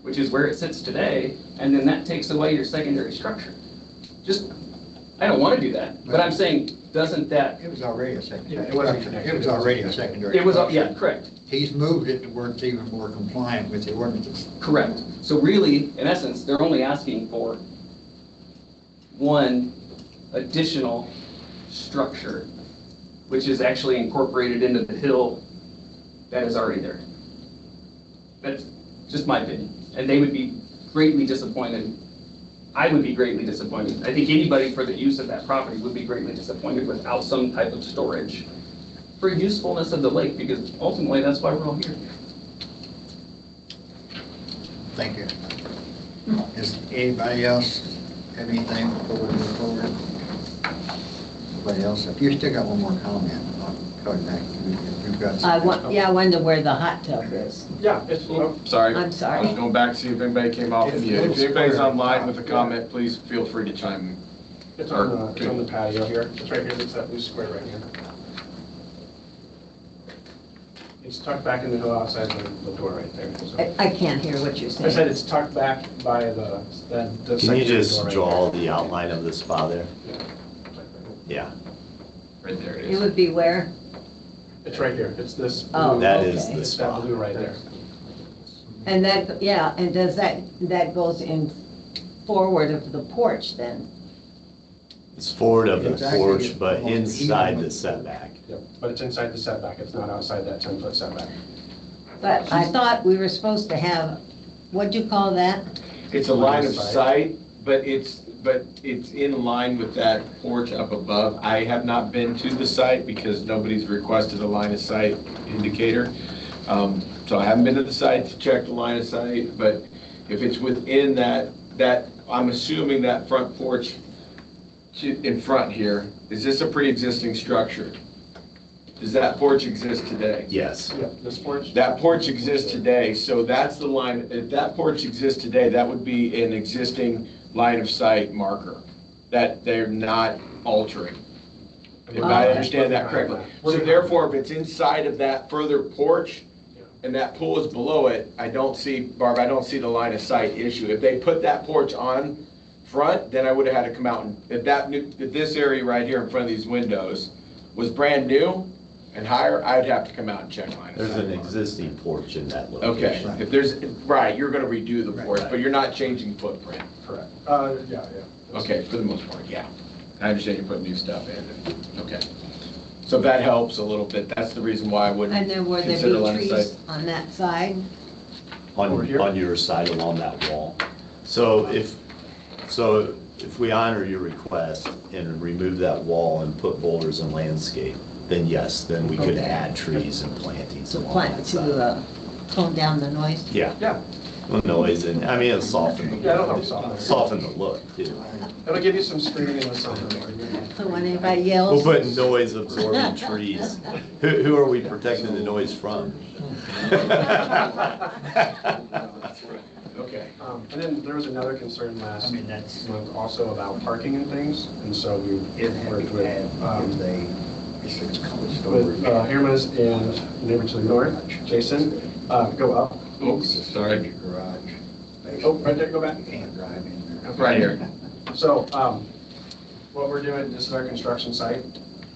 which is where it sits today, and then that takes away your secondary structure. Just, I don't want to do that, but I'm saying, doesn't that? It was already a secondary Yeah, it wasn't structure. connected. It was already a secondary It was, structure. yeah, correct. he's moved it to where it's even more compliant with the ordinances. Correct. So really, in essence, they're only asking for one additional structure, which is actually incorporated into the hill that is already there. That's just my opinion. And they would be greatly disappointed. I would be greatly disappointed. I think anybody for the use of that property would be greatly disappointed without some type of storage for usefulness of the lake, because ultimately that's why we're all here. Thank you. Does anybody else have anything before we move forward? Anybody else? If you still got one more comment, I'll call you back. We've got some. I wonder where the hot tub is. Yeah, it's, Sorry. I'm sorry. I was going back to see if anybody came off It's mute. a If little anybody's square. online with a comment, please feel free to chime in. it's on the patio here. It's right here. It's that blue square right here. It's tucked back in the hill outside the door right there. So. I can't hear what you're I said saying. it's tucked back by the Can you secondary just door right draw there. the outline of the spa there? Yeah. Yeah, Right there it It is. would be where? It's right here. It's this. Oh, blue- that is okay. the It's that spa. blue right there. And that, yeah, and does that goes in forward of the porch then? It's forward of the It's actually porch, but almost inside even the with- setback. Yep. But it's inside the setback. It's not outside that 10-foot setback. But I thought we were supposed to have, what'd you call that? It's a line of sight, but it's in line with that porch up above. I have not been to the site because nobody's requested a line of sight indicator. So I haven't been to the site to check the line of sight, but if it's within that, I'm assuming that front porch in front here, is this a pre-existing structure? Does that porch exist today? Yes, Yeah, this porch? That porch exists today, so that's the line, if that porch exists today, that would be an existing line of sight marker that they're not altering. If I understand that correctly. So therefore, if it's inside of that further porch and that pool is below it, I don't see, Barb, I don't see the line of sight issue. If they put that porch on front, then I would have had to come out and, if this area right here in front of these windows was brand new and higher, I'd have to come out and check line of sight. there's an existing porch in that Okay, location. if there's, right, you're gonna redo the porch, but you're not changing footprint. Correct. Yeah. Okay, for the most part, yeah. I understand you're putting new stuff in, okay. So that helps a little bit, that's the reason why I And wouldn't then will there consider be line of trees sight. on that side? Over here? On your side along that wall. So if we honor your request and remove that wall and put boulders and landscape, then yes, then we could Okay. add trees and plantings To along plant, that side. to tone down the noise? Yeah, Yeah, noise and, I mean, it'll soften, yeah, it'll help soften. soften the look too. It'll give you some screening with something there. So when anybody We'll yells? put noise absorbing trees. Who are we protecting the noise from? Okay. And then there was another concern last I mean, that's- month also about parking and things, and so we It had worked to with, add, if they, it's called with storage. Harriman's and neighbor to the north, Jason, go up. Oops, sorry. Your garage. Oh, right there, go back. You can't drive in there. Right here. So, what we're doing, this is our construction site.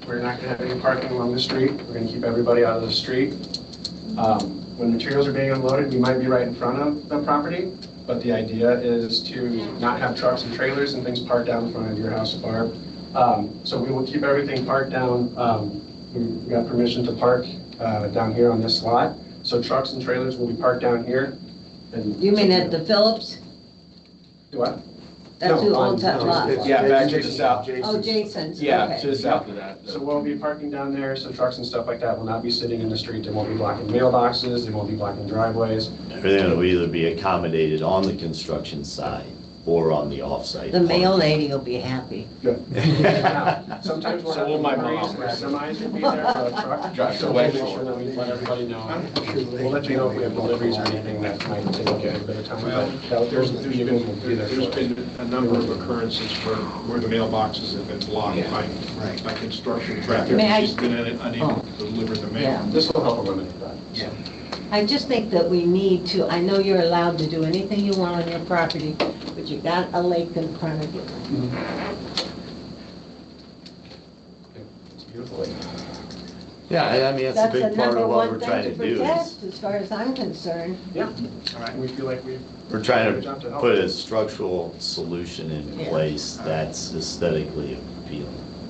We're not gonna have any parking along the street. We're gonna keep everybody out of the street. When materials are being unloaded, we might be right in front of the property, but the idea is to not have trucks and trailers and things parked down in front of your house, Barb. So we will keep everything parked down. We got permission to park down here on this lot. So trucks and trailers will be parked down here. And You mean at the Phillips? Do what? That's who No, owns that no, lot? it's- Yeah, back to the south. Oh, Jason's, Yeah, okay. to the south of that. So we'll be parking down there, so trucks and stuff like that will not be sitting in the street. They won't be blocking mailboxes, they won't be blocking driveways. Everything will either be accommodated on the construction side or on the off-site. The mail lady will be happy. Good. Now, sometimes we'll So have will my deliveries, mom. where semis will be there for a truck. Drive So the we'll way make sure that we let everybody know. We'll let you know if we have deliveries or anything that might take a little bit of time. Well, but there's vehicles will be there there's for us. been a number of occurrences where the mailboxes have been blocked by construction traffic. May I- She's been unable to deliver the mail. Yeah. This will help eliminate that. Yeah. I just think that we need to, I know you're allowed to do anything you want on your property, but you got a lake in front of you. It's beautiful. Yeah, I mean, that's a big part of what we're trying to do. Protect, as far as I'm concerned. Yeah, All right. we feel like We're trying Good job to to help. put a structural solution in Yeah. place that's aesthetically appealing.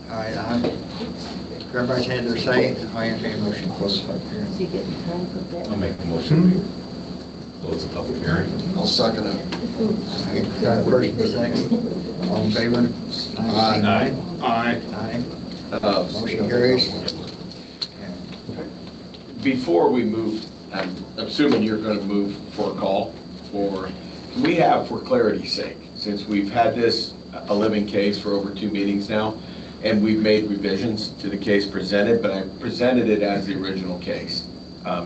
All right, if everybody's had their say, I entertain a motion to close the public hearing. Is he getting time for that? I'll make the motion to close the public hearing. I'll second it. Got a first and a second. All in favor? Aye. Aye. Aye. Motion carries. Before we move, I'm assuming you're going to move for a call, or can we have, for clarity's sake, since we've had this a living case for over 2 meetings now, and we've made revisions to the case presented, but I presented it as the original case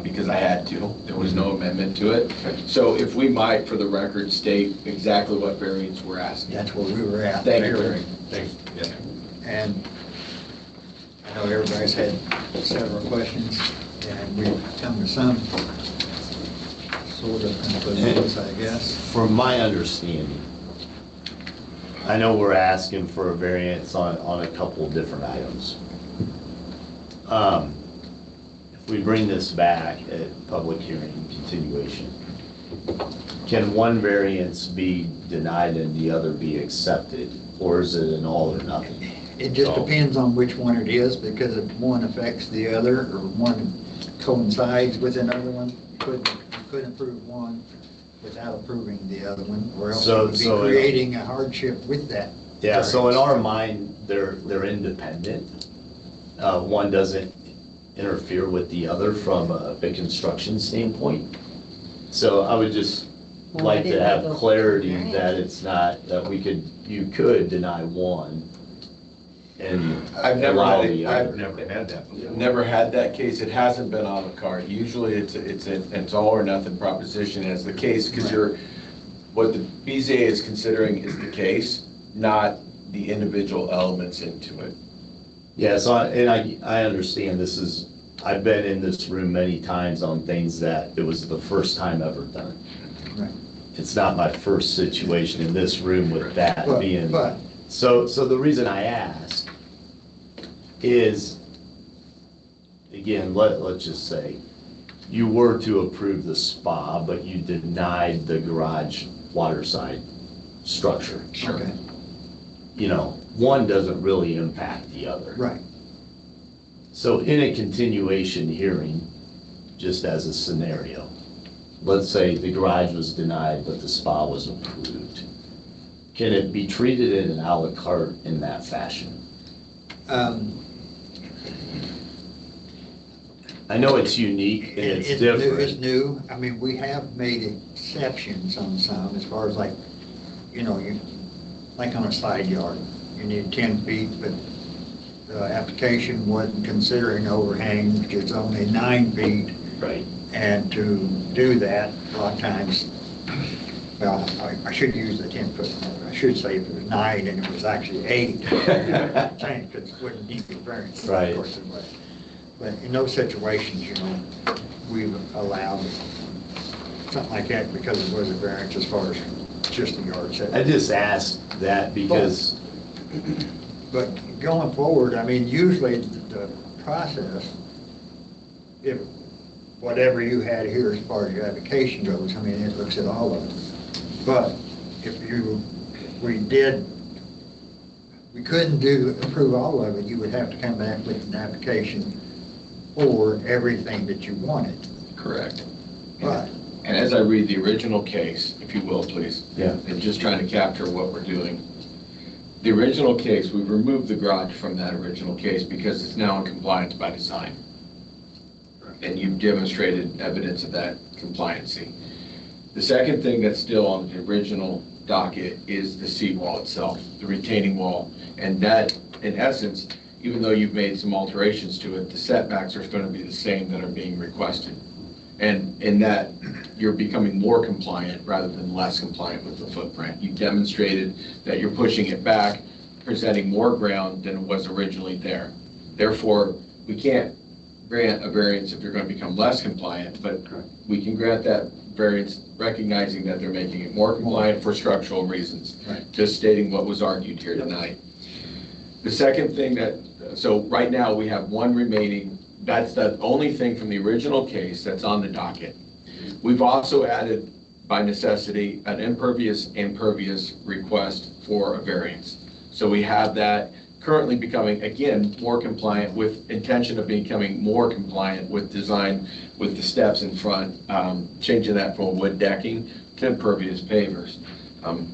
because I had to. There was no amendment to it. So if we might, for the record, state exactly what variance we're asking. That's where we were at. Thank you, Larry. Thanks. Yeah. And I know everybody's had several questions, and we've come to some sort of conclusions, I guess. From my understanding, I know we're asking for a variance on a couple of different items. If we bring this back at public hearing continuation, can one variance be denied and the other be accepted, or is it an all or nothing? It just depends on which one it is, because if one affects the other, or one coincides with another one, you couldn't approve one without approving the other one, or else So- it would be so in- creating a hardship with that. Yeah, so in variance. our mind, they're independent. One doesn't interfere with the other from a construction standpoint. So I would just Well, I like to didn't have know clarity variance. that it's not, that you could deny one and I've never allow had the it, other. I've Never had that before. never had that case. It hasn't been on the card. Usually it's all or nothing proposition as the case, because what the BZA is considering is the case, not the individual elements into it. Yeah, so I understand I've been in this room many times on things that it was the first time ever done. Right. It's not my first situation in this room with that But- being. but- So the reason I ask is, again, let's just say, you were to approve the spa, but you denied the garage waterside structure. Okay, You know, one doesn't really impact the other. right. So in a continuation hearing, just as a scenario, let's say the garage was denied, but the spa was approved. Can it be treated in an à la carte in that fashion? I know it's unique and it's It's different. new. I mean, we have made exceptions on some, as far as like, like on a side yard, you need 10 feet, but the application wasn't considering overhang, which is only 9 feet. Right. And to do that, a lot of times, well, I should use the 10-foot number. I should say if it was 9 and it was actually 8, change, because it wouldn't need the variance. Right. Of course it would. But in those situations, we've allowed something like that because it was a variance as far as just the yard I setback. just asked that because, But going forward, I mean, usually the process, if whatever you had here as far as your application goes, I mean, it looks at all of them. But if we couldn't approve all of it, you would have to come back with an application for everything that you wanted. Correct. But, And as I read the original case, if you will, please. Yeah. And just trying to capture what we're doing. The original case, we've removed the garage from that original case because it's now in compliance by design. And you've demonstrated evidence of that compliancy. The second thing that's still on the original docket is the seawall itself, the retaining wall. And that, in essence, even though you've made some alterations to it, the setbacks are going to be the same that are being requested. And in that, you're becoming more compliant rather than less compliant with the footprint. You demonstrated that you're pushing it back, presenting more ground than was originally there. Therefore, we can't grant a variance if you're going to become less compliant, but we can grant that variance recognizing that they're making it more compliant for structural reasons. Right. Just stating what was argued here tonight. The second thing so right now we have one remaining That's the only thing from the original case that's on the docket. We've also added, by necessity, an impervious request for a variance. So we have that currently becoming, again, more compliant with intention of becoming more compliant with design, with the steps in front, changing that from wood decking to impervious pavers.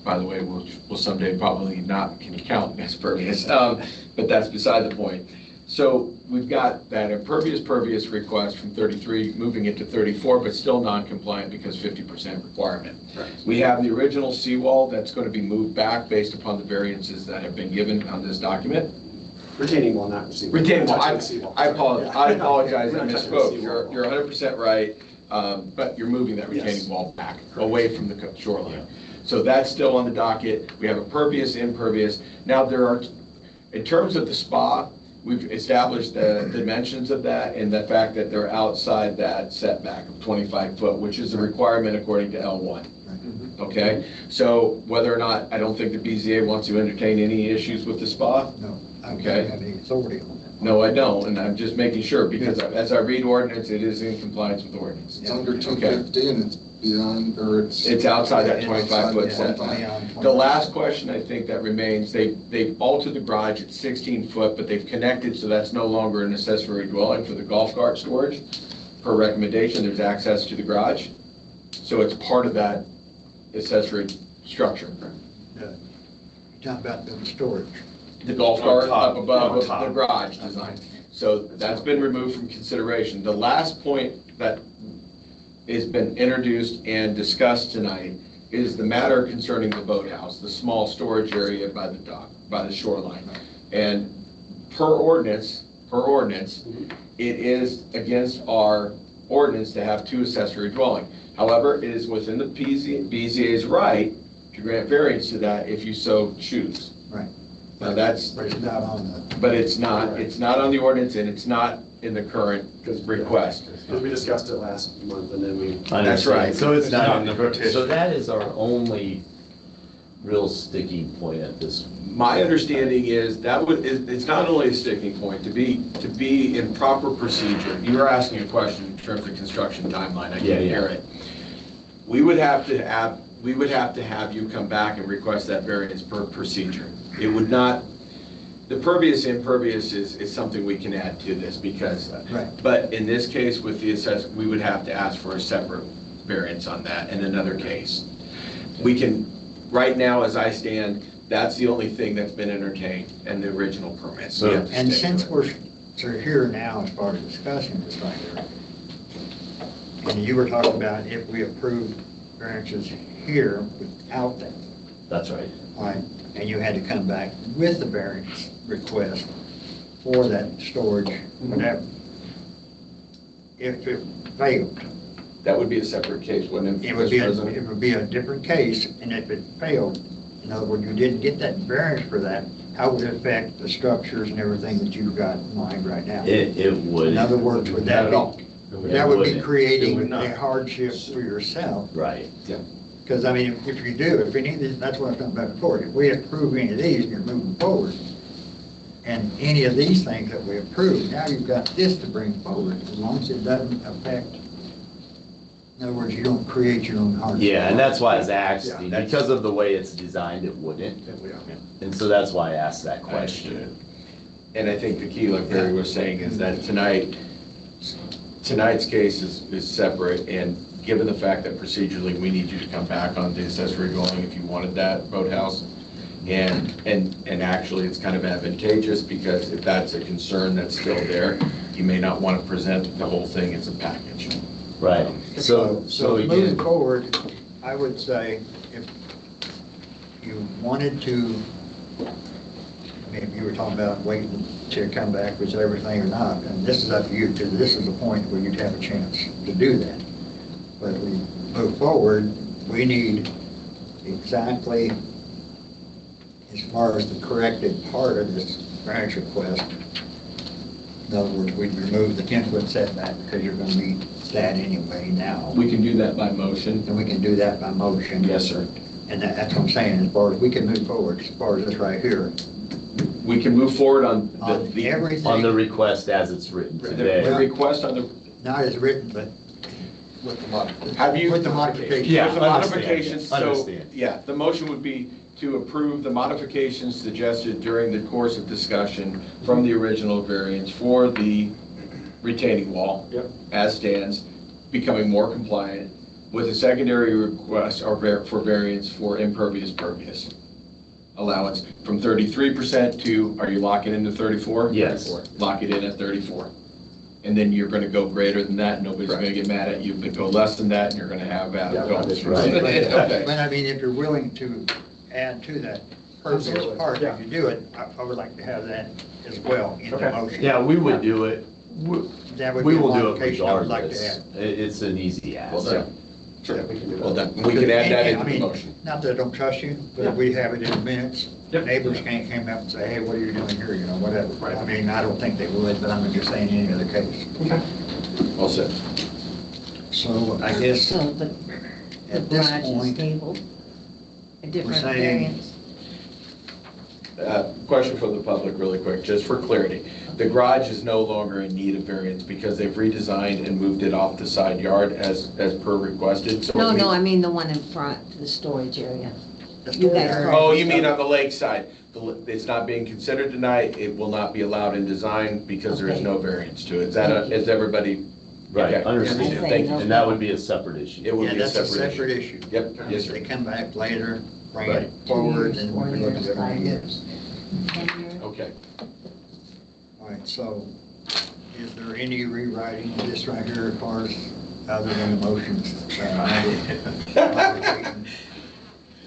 By the way, we'll someday probably not can count as pervious, but that's beside the point. So we've got that pervious request from 33, moving it to 34, but still non-compliant because 50% requirement. Right. We have the original seawall that's going to be moved back based upon the variances that have been given on this document. Retaining wall, not the seawall. Retaining wall, Touching the seawall. I apologize, I apologize, I We're not touching the misspoke. seawall. You're 100% right, but you're moving that Yes. retaining wall back, away from the shoreline. So that's still on the docket. We have impervious. Now there are, in terms of the spa, we've established the dimensions of that and the fact that they're outside that setback of 25 foot, which is a requirement according to L1. Okay, so whether or not, I don't think the BZA wants to entertain any issues with the spa. No, I don't Okay. have any authority on that. No, I don't, and I'm just making sure, because as I read ordinance, it is in compliance with ordinance. It's under Okay. 250 and it's beyond, or It's outside that It's 25-foot outside, setback. yeah, The last question I think that remains, they've altered the garage at 16 foot, but they've connected, so that's no longer an accessory dwelling for the golf cart storage. Per recommendation, there's access to the garage, so it's part of that accessory structure. You're talking about the storage. The golf cart On top. up above On the top. garage design. So that's been removed from consideration. The last point that has been introduced and discussed tonight is the matter concerning the boathouse, the small storage area by the dock, by the shoreline. And per ordinance, it is against our ordinance to have two accessory dwelling. However, it is within the BZA's right to grant variance to that if you so choose. Right. Now that's, But it's not on the, but it's not on the ordinance and it's not in the current request. Because we discussed it last month and then we. That's right. So it's not, in the petition. so that is our only real sticking point at this. My understanding is it's not only a sticking point, to be in proper procedure. You were asking a question in terms of construction timeline, I Yeah, can't yeah. hear it. We would have to have you come back and request that variance per procedure. It would not, the impervious is something we can add to this because, right. but in this case with the assessment, we would have to ask for a separate variance on that in another case. We can, right now as I stand, that's the only thing that's been entertained in the original permit. So we have to And stick to since it. we're here now as part of discussing this right here, and you were talking about if we approved variances here without that, That's right. right? And you had to come back with the variance request for that storage, whatever. If it failed, That would be a separate case, wouldn't it? it would be, Mr. President? it would be a different case, and if it failed, in other words, you didn't get that variance for that, how would it affect the structures and everything that you've got in mind right now? It would. In other words, would Not that at all. be, It that would be wouldn't. It creating would not. a hardship for yourself? Right. Because, I mean, if you do, if any of these, that's what I was talking about before, if we approve any of these, and you're moving forward, and any of these things that we approve, now you've got this to bring forward, as long as it doesn't affect, in other words, you don't create your own hardship. Yeah, and that's why I was Yeah, asking, that's- because of the way it's designed, it wouldn't. And so that's why I asked that question. And I think the key, like Barry was saying, is that tonight's case is separate, and given the fact that procedurally, we need you to come back on the accessory dwelling if you wanted that boathouse. And actually, it's kind of advantageous, because if that's a concern that's still there, you may not want to present the whole thing as a package. Right. So Moving again, forward, I would say, if you wanted to, I mean, if you were talking about waiting to come back with everything or not, and this is up to you, because this is the point where you'd have a chance to do that. But if we move forward, we need exactly, as far as the corrected part of this variance request, in other words, we'd remove the 10-foot setback because you're going to meet that anyway now. We can do that by motion. And we can do that by motion. Yes, sir. And that's what I'm saying, as far as we can move forward, as far as this right here, We can move forward on On the everything, On the request as it's written the today. request on the, not as written, but With the modification. have you? with the modification. Yeah, With the understand, modifications, so, understand. yeah, the motion would be to approve the modifications suggested during the course of discussion from the original variance for the retaining wall. Yep. As stands, becoming more compliant with a secondary request for variance for impervious pervious allowance from 33% to, are you locking into 34? Yes. Lock it in at 34. And then you're gonna go greater than that, nobody's gonna get mad at you, but go less than that, and you're gonna have Yeah, adult. that's right. Okay. But I mean, if you're willing to add to that pervious part, if you do it, I would like to have that as well in the Okay. motion. Yeah, we would do it. That would We be a will do it modification I would like to regardless. add. It's an easy ask. Well done. Yeah, we can do Well that. done. We can add that And, into I the mean, motion. Not that I don't trust you, but if we have it in minutes, Yep. neighbors can't come up and say, hey, what are you doing here, you know, whatever. Right. I mean, I don't think they would, but I'm just saying any other case. Okay. All set. So I guess So the at this garage is point, stable, a different saying- variance. Question for the public really quick, just for clarity. The garage is no longer in need of variance because they've redesigned and moved it off the side yard as per requested. So No, it no, means- I mean the one in front, the storage area. the You guys story- are- Oh, you mean on the lake side? It's not being considered tonight, it will not be allowed in design because there is Okay. no variance to it. Is everybody? Right, Okay. understand. I say Thank you. no. And that would be a separate issue. It will Yeah, be a that's a separate separate issue. issue. Yep, yes, They sir. come back later, bring it Right. forward, and 4 we look at years, it 5 again. years, 10 years. Okay. All right, so is there any rewriting of this right here as far as other than the motions?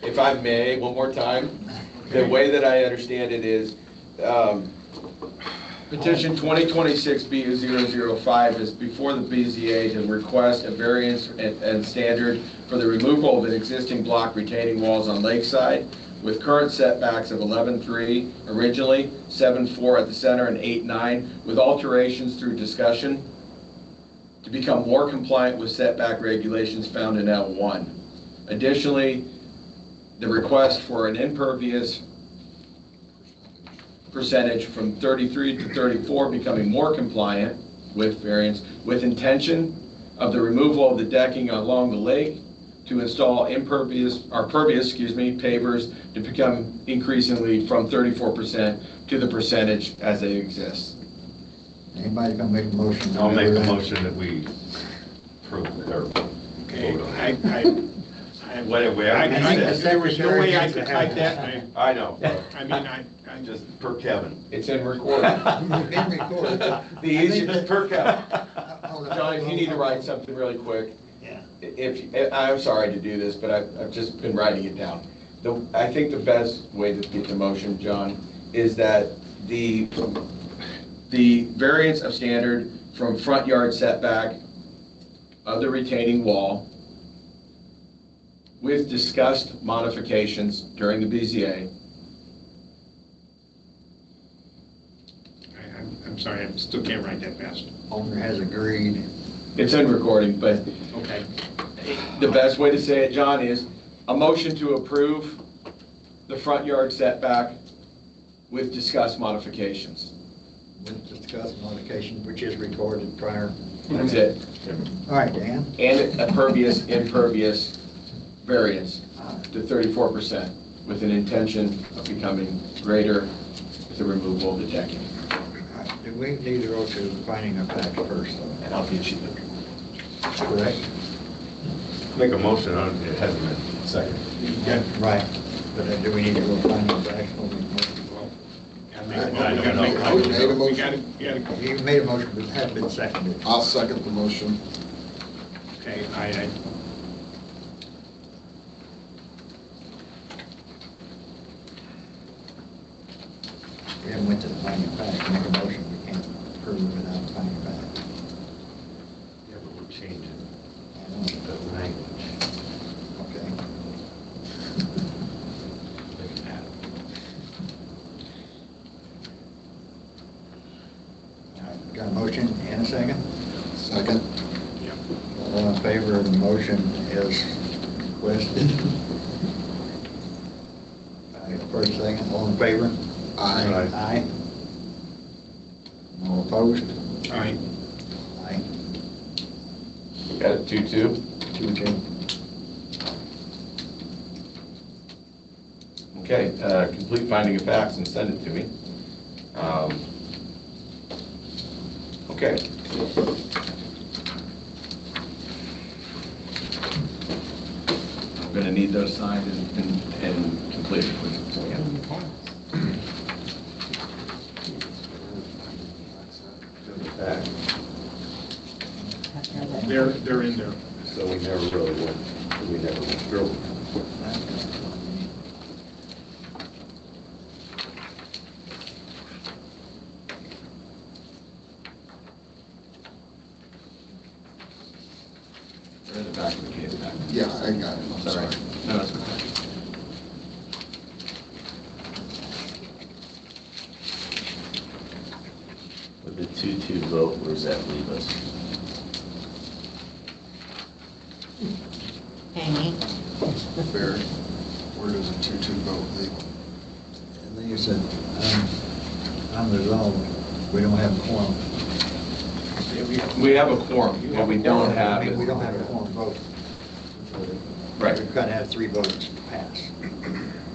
If I may, one more time, the way that I understand it is, Petition 2026-B005 is before the BZA to request a variance and standard for the removal of an existing block retaining walls on Lakeside with current setbacks of 11.3 originally, 7.4 at the center, and 8.9, with alterations through discussion to become more compliant with setback regulations found in L1. Additionally, the request for an impervious percentage from 33 to 34, becoming more compliant with variance, with intention of the removal of the decking along the lake to install pervious pavers to become increasingly from 34% to the percentage as they exist. Anybody gonna make a motion? I'll make a motion that we approve it, or Okay, vote on it. whatever, there was no way I could type that, I know, I mean, I just per Kevin. It's in recording. It's been recorded. The easiest per Kevin. Hold on. John, if you need to write something really quick, Yeah. I'm sorry to do this, but I've just been writing it down. I think the best way to get the motion, John, is that The variance of standard from front yard setback of the retaining wall with discussed modifications during the BZA. I'm sorry, I still can't write that fast. Owner has agreed. It's in recording, but Okay, the best way to say it, John, is a motion to approve the front yard setback with discussed modifications. We'll discuss modification, which is recorded prior. That's it. All right, Dan? And a impervious variance to 34% with an intention of becoming greater with the removal of the decking. All right, do we need to go to finding of facts first, though? And I'll get you the Correct? Make a motion on it, hasn't been second. Right, but do we need to go finding of facts? I gotta make a motion. We gotta, You made a motion, but it hasn't been seconded. I'll second the motion. okay, We haven't went to the finding of facts, make a motion, we can't approve without finding of facts. Yeah, but we're changing I know. the language. Okay. Look at that. All right, got a motion and a second? Second. All in favor of the motion as requested? All right, first, second, all in favor? Aye. Aye. All opposed? Aye. Aye. Got it, 2-2? 2-2. Okay, complete finding of facts and send it to me. Okay. I'm gonna need those signed and completed, please. They're in there. So we never really went, we never went through. They're in the back of the case back. Yeah, I got it, I'm sorry. No, that's okay. With the 2-2 vote, where does that leave us? Hanging. Barry, where does a 2-2 vote leave? And then you said, unresolved, we don't have a quorum. We have a quorum, what we don't have is. We don't have a quorum vote. Right. We've got to have 3 votes pass.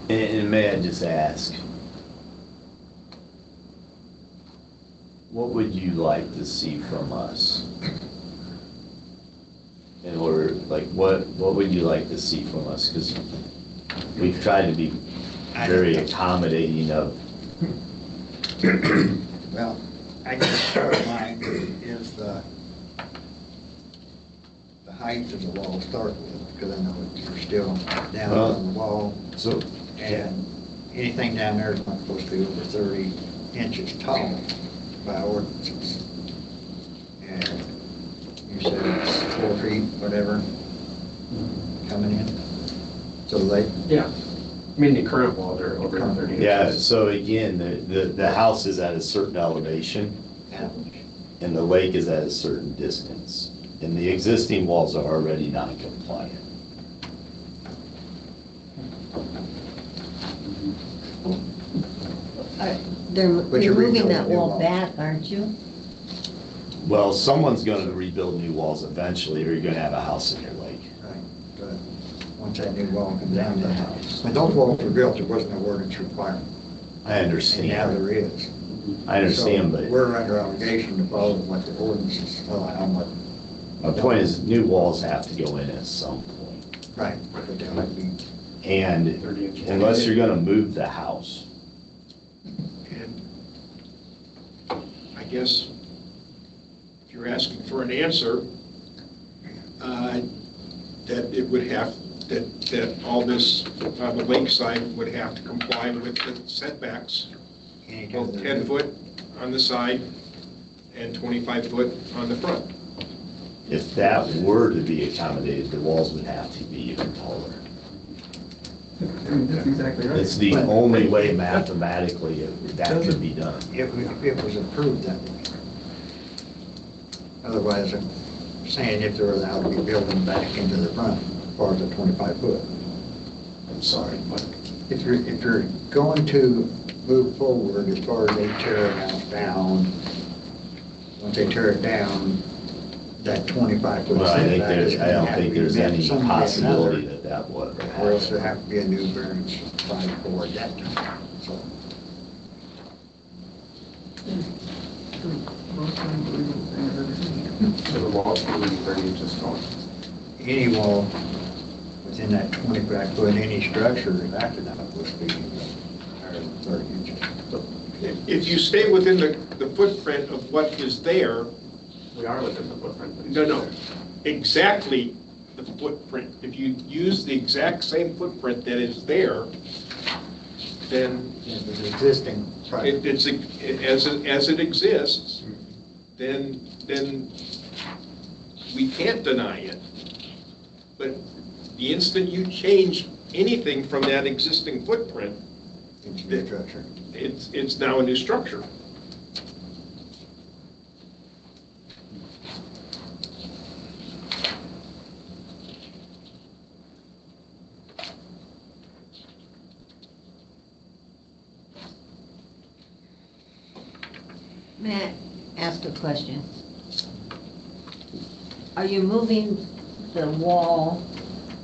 And may I just ask, what would you like to see from us? In order, like, what would you like to see from us? Because we've tried to be very accommodating of. Well, I guess part of mine is the height of the wall to start with, because I know you're still down on the wall. So, And anything down there is not supposed to be over 30 inches tall by ordinances. And you said it's 4 feet, whatever, coming in. So they, Yeah. I mean, the current wall, they're over 30 inches. yeah, so again, the house is at a certain elevation and the lake is at a certain distance. And the existing walls are already non-compliant. They're But you're removing that rebuilding new wall walls. back, aren't you? Well, someone's gonna rebuild new walls eventually, or you're gonna have a house in your lake. right, but once that new wall comes down to the house. When those walls were built, there wasn't no ordinance requirement. I And now understand, there is. I understand, So but we're under obligation to follow what the ordinances allow, what, my point is, new walls have to go in at some point. right, but they'll have to be, And 30 inches. unless you're gonna move the house, And I guess if you're asking for an answer, that it would have, that all this on the lakeside would have to comply with the setbacks, anytime both there's 10 foot on the side and 25 foot on the front. if that were to be accommodated, the walls would have to be even taller. That's exactly right. It's the only way mathematically that could be done. If it was approved that way. Otherwise, I'm saying if they're allowed to be building back into the front, part of the 25 foot. I'm sorry, but If you're going to move forward as far as they tear it out down, once they tear it down, that 25 foot well, I think setback is there's, I going to don't have to think be there's met any someday or possibility another, that that would or else there happen. have to be a new variance applied for at that time. So So the wall's going to be 30 inches tall. any wall within that 25 foot, any structure after that would be higher than 30 inches. If you stay within the footprint of what is there, We are within the footprint. but it's no, exactly the footprint. If you use the exact same footprint that is there, then If it's existing, right. as it exists, then we can't deny it. But the instant you change anything from that existing footprint, It's new structure. it's now a new structure. May I ask a question? Are you moving the wall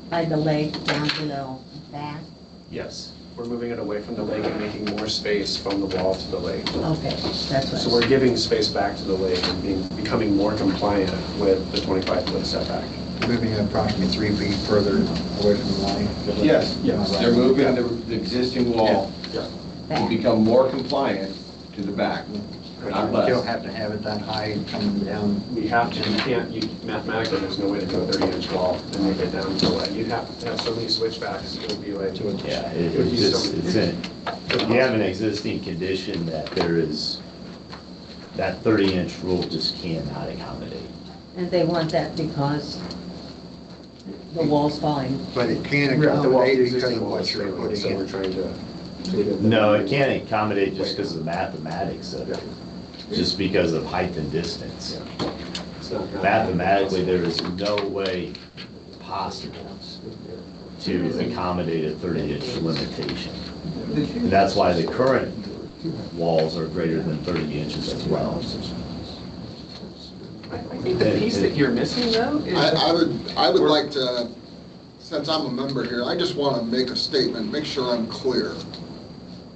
by the lake down to the back? Yes, we're moving it away from the lake and making more space from the wall to the lake. Okay, that's what. So we're giving space back to the lake and becoming more compliant with the 25-foot setback. Moving it approximately 3 feet further away from the line. Yes, Yes. they're moving the existing wall to Back. become more compliant to the back, But not you still less. have to have it that high coming down. We have to, mathematically, there's no way to do a 30-inch wall and make it down to what, you'd have to have so many switchbacks, it would be like. Yeah, it would be it's in, you have an existing condition that there is, that 30-inch rule just cannot accommodate. And they want that because the wall's falling. But it can The wall, accommodate it because existing of wall what is you're failing, putting so we're in. trying to. No, it can't accommodate just because of the mathematics of it, just because of height and distance. It's not- Mathematically, there is no way possible to accommodate a 30-inch limitation. And that's why the current walls are greater than 30 inches as well. I think the piece that you're missing though is. I would like to, since I'm a member here, I just want to make a statement, make sure I'm clear.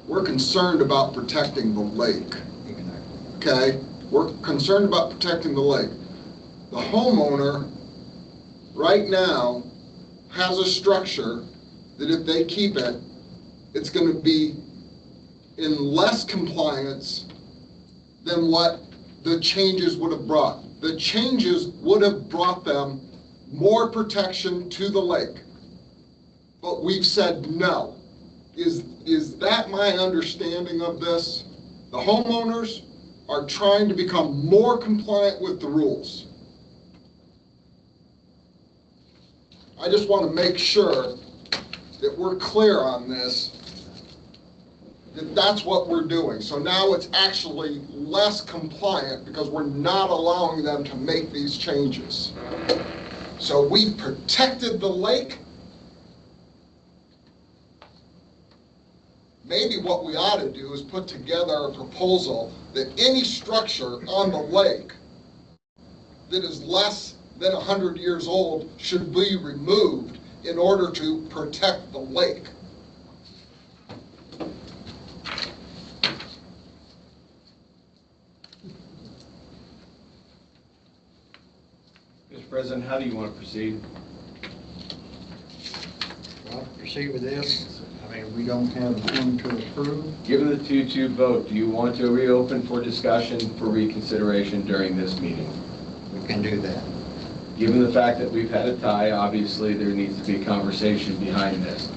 We're concerned about protecting the lake, okay? We're concerned about protecting the lake. The homeowner, right now, has a structure that if they keep it, it's going to be in less compliance than what the changes would have brought. The changes would have brought them more protection to the lake. But we've said no. Is that my understanding of this? The homeowners are trying to become more compliant with the rules. I just want to make sure that we're clear on this, that that's what we're doing. So now it's actually less compliant because we're not allowing them to make these changes. So we protected the lake. Maybe what we ought to do is put together a proposal that any structure on the lake that is less than 100 years old should be removed in order to protect the lake. Mr. President, how do you want to proceed? Well, proceed with this. I mean, we don't have one to approve. Given the 2-2 vote, do you want to reopen for discussion for reconsideration during this meeting? We can do that. Given the fact that we've had a tie, obviously there needs to be a conversation behind this.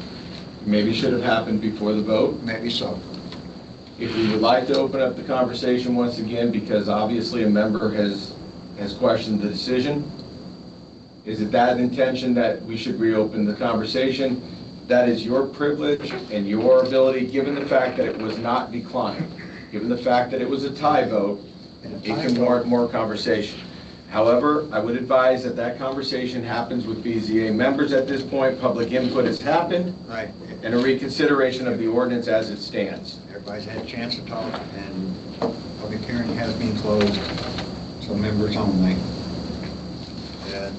Maybe should have happened before the vote. Maybe so. If we would like to open up the conversation once again, because obviously a member has questioned the decision, is it that intention that we should reopen the conversation? That is your privilege and your ability, given the fact that it was not declined, given the fact that it was a tie vote, it can warrant more conversation. However, I would advise that that conversation happens with BZA members at this point. Public input has happened. Right. And a reconsideration of the ordinance as it stands. Everybody's had a chance to talk, and public hearing has been closed, so members only. And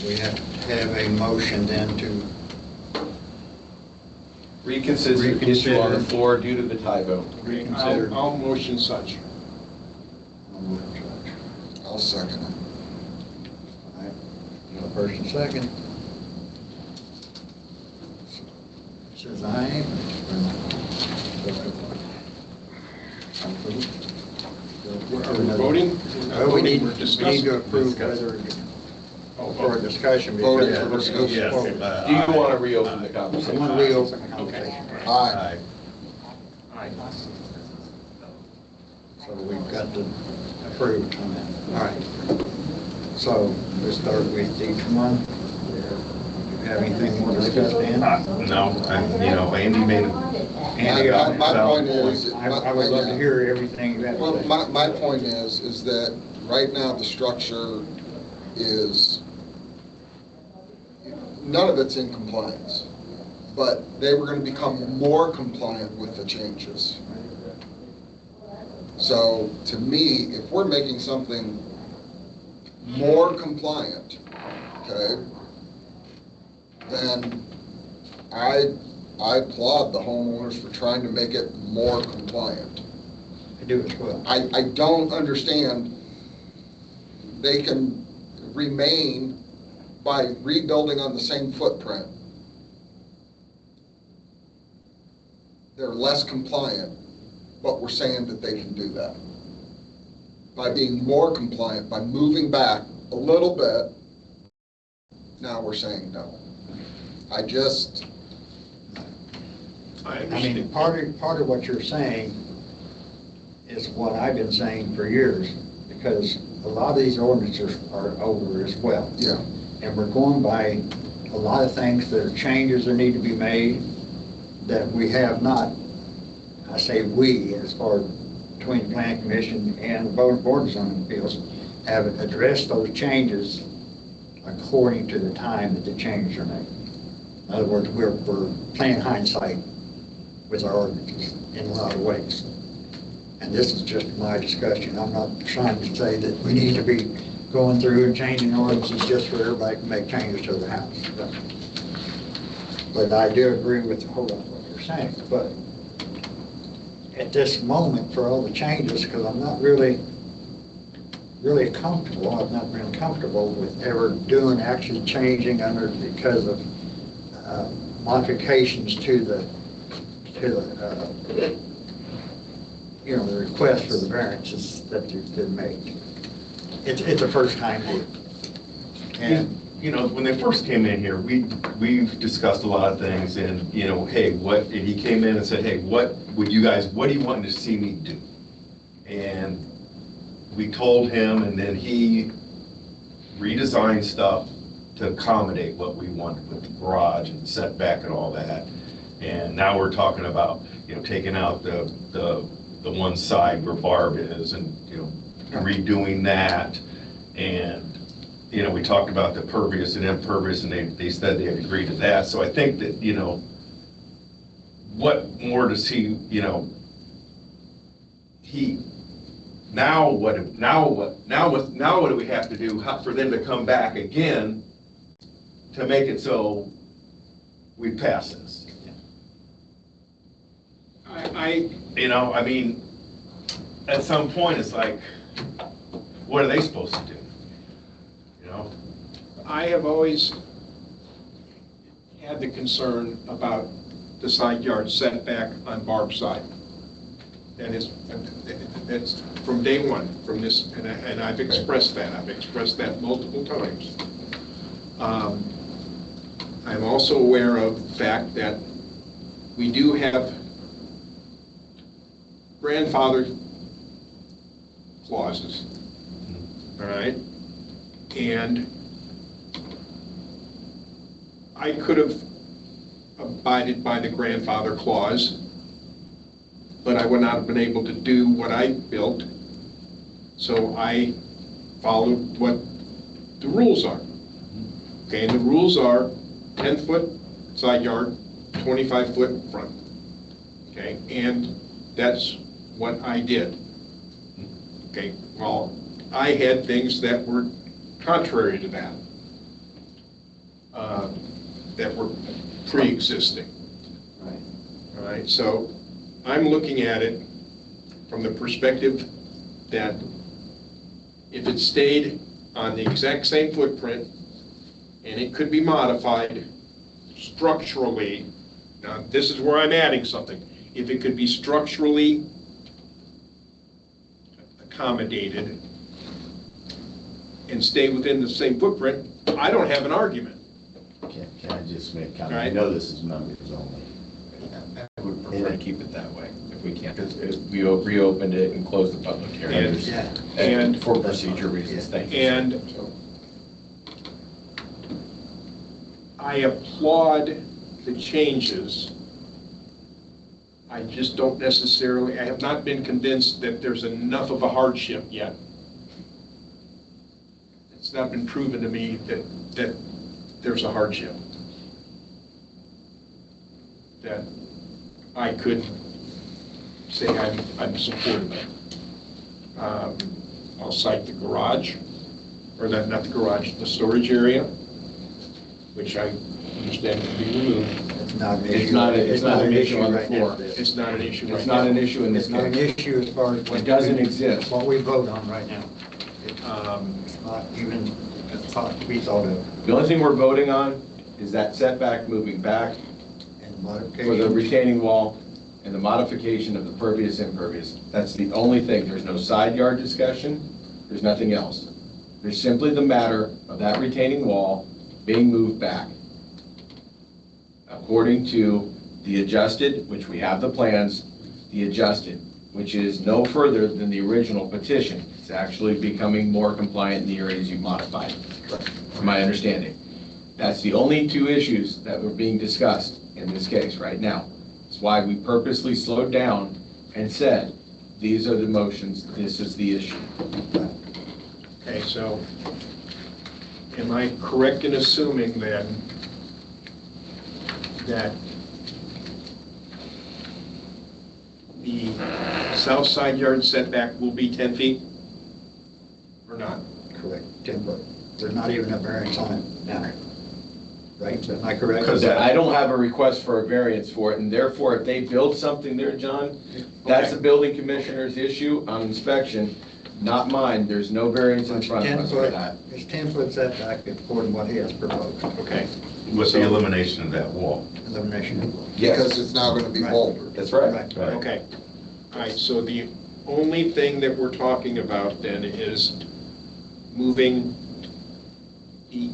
we have to have a motion then to Reconsider issue on the floor due to the tie vote. reconsider. I'll motion such. I'll second it. All right. No first and second. Says aye. Are we voting? Oh, we need We're to discussing. approve whether, for a discussion. Voting because for we're discussion. going forward. Do you want to reopen the I conversation? want to reopen the conversation. Aye. So we've got to approve on that. All right. So let's start with D1. Do you have anything more to discuss, Dan? No, Andy made it. Andy, My point is. I would love to hear everything you have to Well, say. my point is that right now the structure is, none of it's in compliance, but they were going to become more compliant with the changes. So to me, if we're making something more compliant, okay, then I applaud the homeowners for trying to make it more compliant. I do as well. I don't understand they can remain by rebuilding on the same footprint. They're less compliant, but we're saying that they can do that. By being more compliant, by moving back a little bit, now we're saying no. I mean, part of what you're saying is what I've been saying for years, because a lot of these ordinances are older as well. Yeah. And we're going by a lot of things that are changes that need to be made that we have not, I say we, as far as between the Plan Commission and the Board of Zoning Appeals, have addressed those changes according to the time that the changes are made. In other words, we're playing hindsight with our ordinances in a lot of ways. And this is just my discussion. I'm not trying to say that we need to be going through and changing ordinances just for everybody to make changes to the house. But I do agree with a whole lot of what you're saying. But at this moment, for all the changes, because I'm not really comfortable, I've not been comfortable with ever actually changing under because of modifications to the the request for the variances that you've been made. It's a first time deal. And when they first came in here, we've discussed a lot of things, and hey, and he came in and said, hey, what do you want to see me do? And we told him, and then he redesigned stuff to accommodate what we wanted with the garage and setback and all that. And now we're talking about taking out the one side where Barb is, and redoing that. And we talked about the pervious and impervious, and they said they had agreed to that. So I think that what more does he what do we have to do for them to come back again to make it so we pass this? I mean, at some point, it's like, what are they supposed to do? I have always had the concern about the side yard setback on Barb's side. And it's from day one, from this, and I've expressed that. I've expressed that multiple times. I'm also aware of the fact that we do have grandfather clauses, all right? And I could have abided by the grandfather clause, but I would not have been able to do what I built, so I followed what the rules are. Okay, and the rules are 10-foot side yard, 25-foot front. Okay, and that's what I did. Okay, well, I had things that were contrary to that, that were pre-existing. right. All right, so I'm looking at it from the perspective that if it stayed on the exact same footprint and it could be modified structurally, now this is where I'm adding something, if it could be structurally accommodated and stay within the same footprint, I don't have an argument. Can I just make a comment? Right. I know this is members only. I would prefer to keep it that way, if we can, because we reopened it and closed the public hearing. Yeah. And for procedure reasons, thank you. And I applaud the changes. I just don't necessarily, I have not been convinced that there's enough of a hardship yet. It's not been proven to me that there's a hardship that I could say I'm supportive of. I'll cite the garage, or not the garage, the storage area, which I understand can be removed. It's not an It's issue. not an issue on the right now. floor. It's not an issue right now. It's not an issue in this It's not an case. issue as far as what. It doesn't exist. What we vote on right now. It's not even a thought to be thought of. The only thing we're voting on is that setback moving back And for the modification. retaining wall and the modification of the pervious impervious. That's the only thing. There's no side yard discussion. There's nothing else. There's simply the matter of that retaining wall being moved back according to the adjusted, which we have the plans, the adjusted, which is no further than the original petition. It's actually becoming more compliant in the areas you modified, from my understanding. That's the only two issues that were being discussed in this case right now. That's why we purposely slowed down and said, these are the motions, this is the issue. Okay, so am I correct in assuming then that the south side yard setback will be 10 feet or not? Correct, 10 foot. There's not even a variance on it now. Right, am I correct? Because I don't have a request for a variance for it, and therefore, if they build something there, John, that's the building commissioner's issue on inspection, not mine. There's no variance in front of us for that. It's 10 foot setback according to what he has proposed. Okay, with the elimination of that wall. Elimination of. Because it's now gonna be Right. altered. That's right. Right. okay. All right, so the only thing that we're talking about then is moving the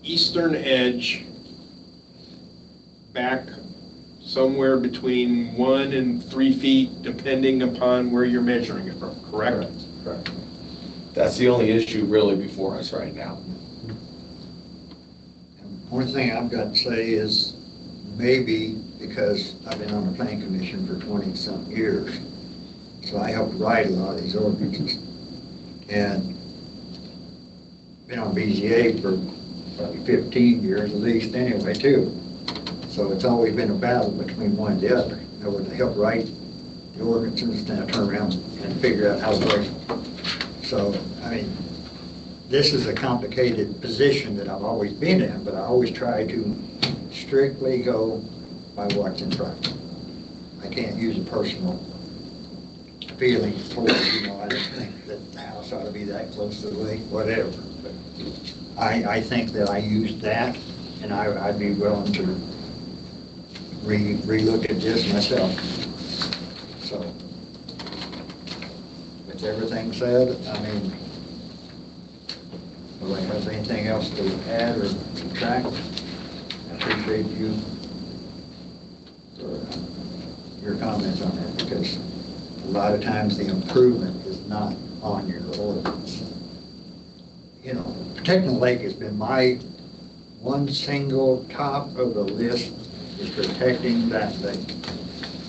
eastern edge back somewhere between 1 and 3 feet, depending upon where you're measuring it from, correct? Correct. That's the only issue really before us right now. And one thing I've got to say is, maybe, because I've been on the planning commission for 20-some years, so I helped write a lot of these ordinances, and been on BZA for probably 15 years at least anyway, too. So it's always been a battle between one and the other. In order to help write the ordinances, then I turn around and figure out how to work. So, I mean, this is a complicated position that I've always been in, but I always try to strictly go by what's in front. I can't use a personal feeling towards, I don't think that the house ought to be that close to the lake, whatever. But I think that I used that, and I'd be willing to relook at this myself. So, with everything said, I mean, nobody has anything else to add or subtract? I appreciate you for your comments on that, because a lot of times the improvement is not on your ordinance. Protecting the lake has been my one single top of the list, is protecting that lake.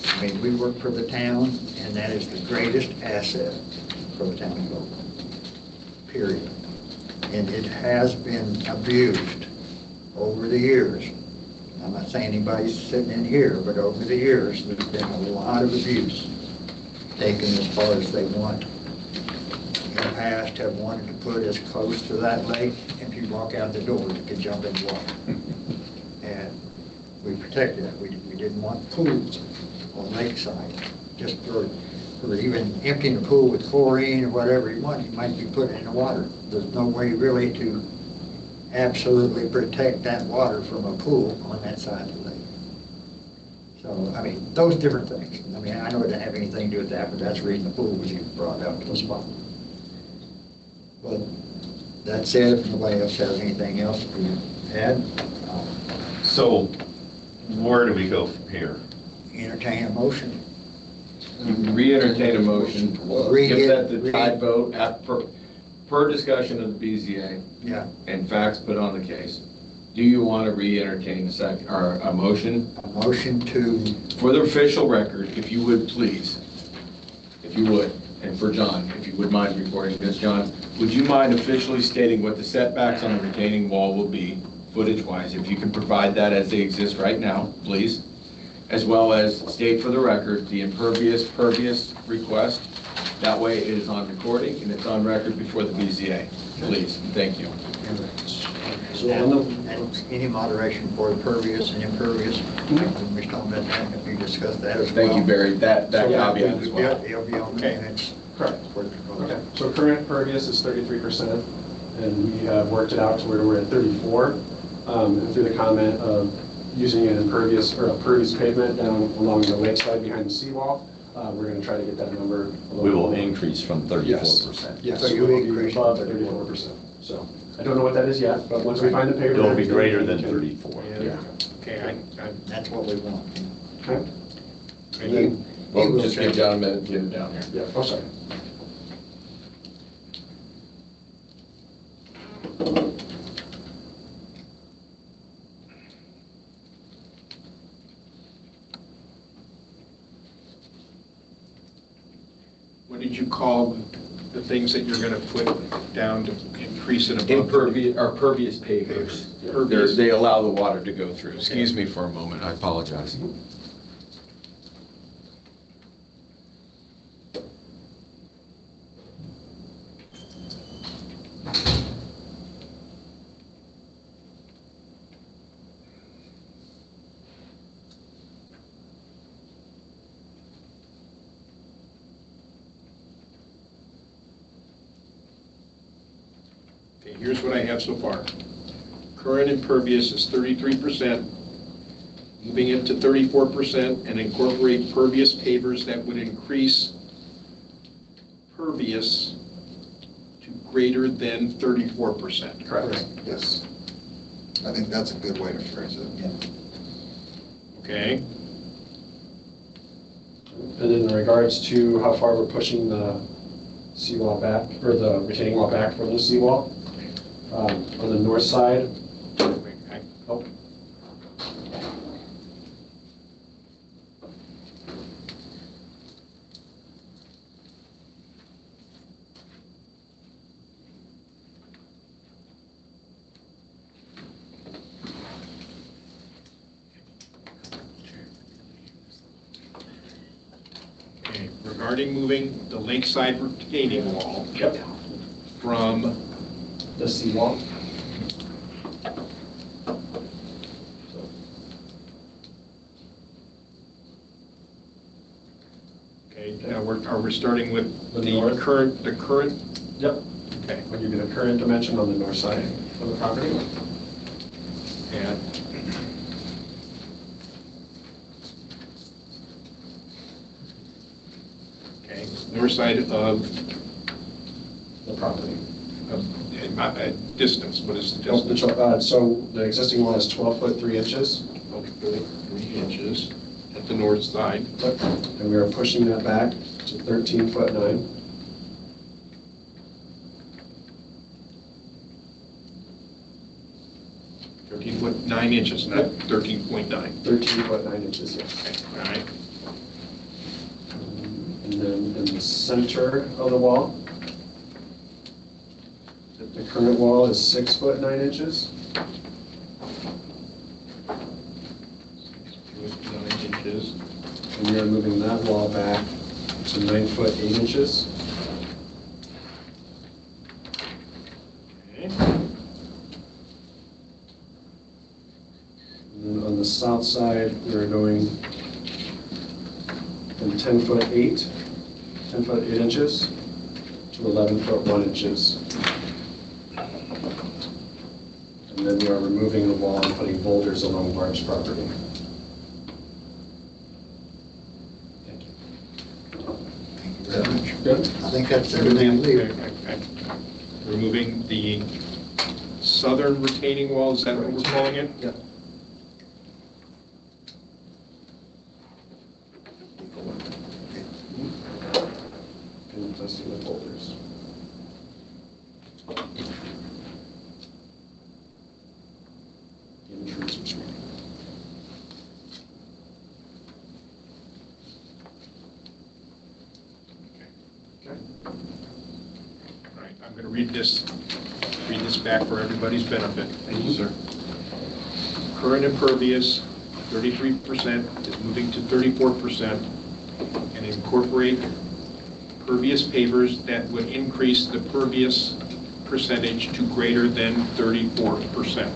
I mean, we work for the town, and that is the greatest asset for the town of Culver, period. And it has been abused over the years. I'm not saying anybody's sitting in here, but over the years, there's been a lot of abuse taken as far as they want. In the past, have wanted to put as close to that lake, if you walk out the door, you could jump in the water. And we protected it. We didn't want pools on lakeside, just for even emptying the pool with chlorine or whatever you want, you might be putting it in the water. There's no way really to absolutely protect that water from a pool on that side of the lake. So, I mean, those different things. I mean, I know it didn't have anything to do with that, but that's the reason the pool was even brought up to the spot. But that said, if nobody else has anything else to add, So where do we go from here? entertain a motion. You can re-entertain a motion, give that the tied vote per discussion of the BZA Yeah, and facts put on the case. Do you want to re-entertain a motion? a motion to, For the official record, if you would please, if you would, and for John, if you would mind recording this, John, would you mind officially stating what the setbacks on the retaining wall will be, footage-wise, if you can provide that as they exist right now, please, as well as state for the record the impervious, pervious request, That way it is on recording and it's on record before the BZA. Please, thank you. So on the- And any moderation for impervious and impervious, when we're talking about that, if you discuss that as well. Thank you, Barry. That So, yeah, caveat as well. It'll be on the minutes. Correct. For the proposal. Okay, so current pervious is 33%, and we have worked it out to where we're at 34. And through the comment of using an impervious or a pervious pavement down along the lakeside behind the seawall, we're going to try to get that number a little We will lower. increase from 34%. Yes, So we you'll will be increase above from 34%. So I don't know what that is yet, but once we find the pavement. It'll be greater we than can- 34. Yeah. Okay, That's what we want. Okay. and you, Well, just give John a minute to get it down here. Yeah, oh, sorry. what did you call the things that you're gonna put down to increase it above? Impervious, or pervious pavers. Pervious. They allow the water to go through. Excuse me for a moment, I apologize. Okay, here's what I have so far. Current impervious is 33%, moving it to 34% and incorporate pervious pavers that would increase pervious to greater than 34%. Correct. Yes. I think that's a good way to phrase it. Okay? And in regards to how far we're pushing the seawall back, or the retaining wall back from the seawall, on the north side, oh, Okay, regarding moving the lakeside retaining wall yep, from, the seawall. okay, now are we starting with The the north? current, Yep, okay, when you get a current dimension on the north side of the property. and okay, north side of, The property. distance, what is the Oh, the distance? So the existing wall is 12 foot 3 inches, Okay, 3 inches at the north side. and we are pushing that back to 13 foot 9. Thirteen foot 9 inches, not 13.9. 13 foot 9 inches, yes. Okay, all right. And then in the center of the wall, the current wall is 6 foot 9 inches. 9 inches. And we are moving that wall back to 9 foot 8 inches. Okay. And then on the south side, we're going from 10 foot 8, 10 foot 8 inches to 11 foot 1 inches. And then we are removing the wall and putting boulders along Barb's property. Thank you. Thank you very much. Good? I think that's everything I believe. Okay. Removing the southern retaining wall, is that what we're calling it? Yeah. And placing the boulders. In trees which may- Okay. All right, I'm going to read this back for everybody's benefit. Thank you, sir. Current impervious, 33%, is moving to 34%, and incorporate pervious pavers that would increase the pervious percentage to greater than 34%.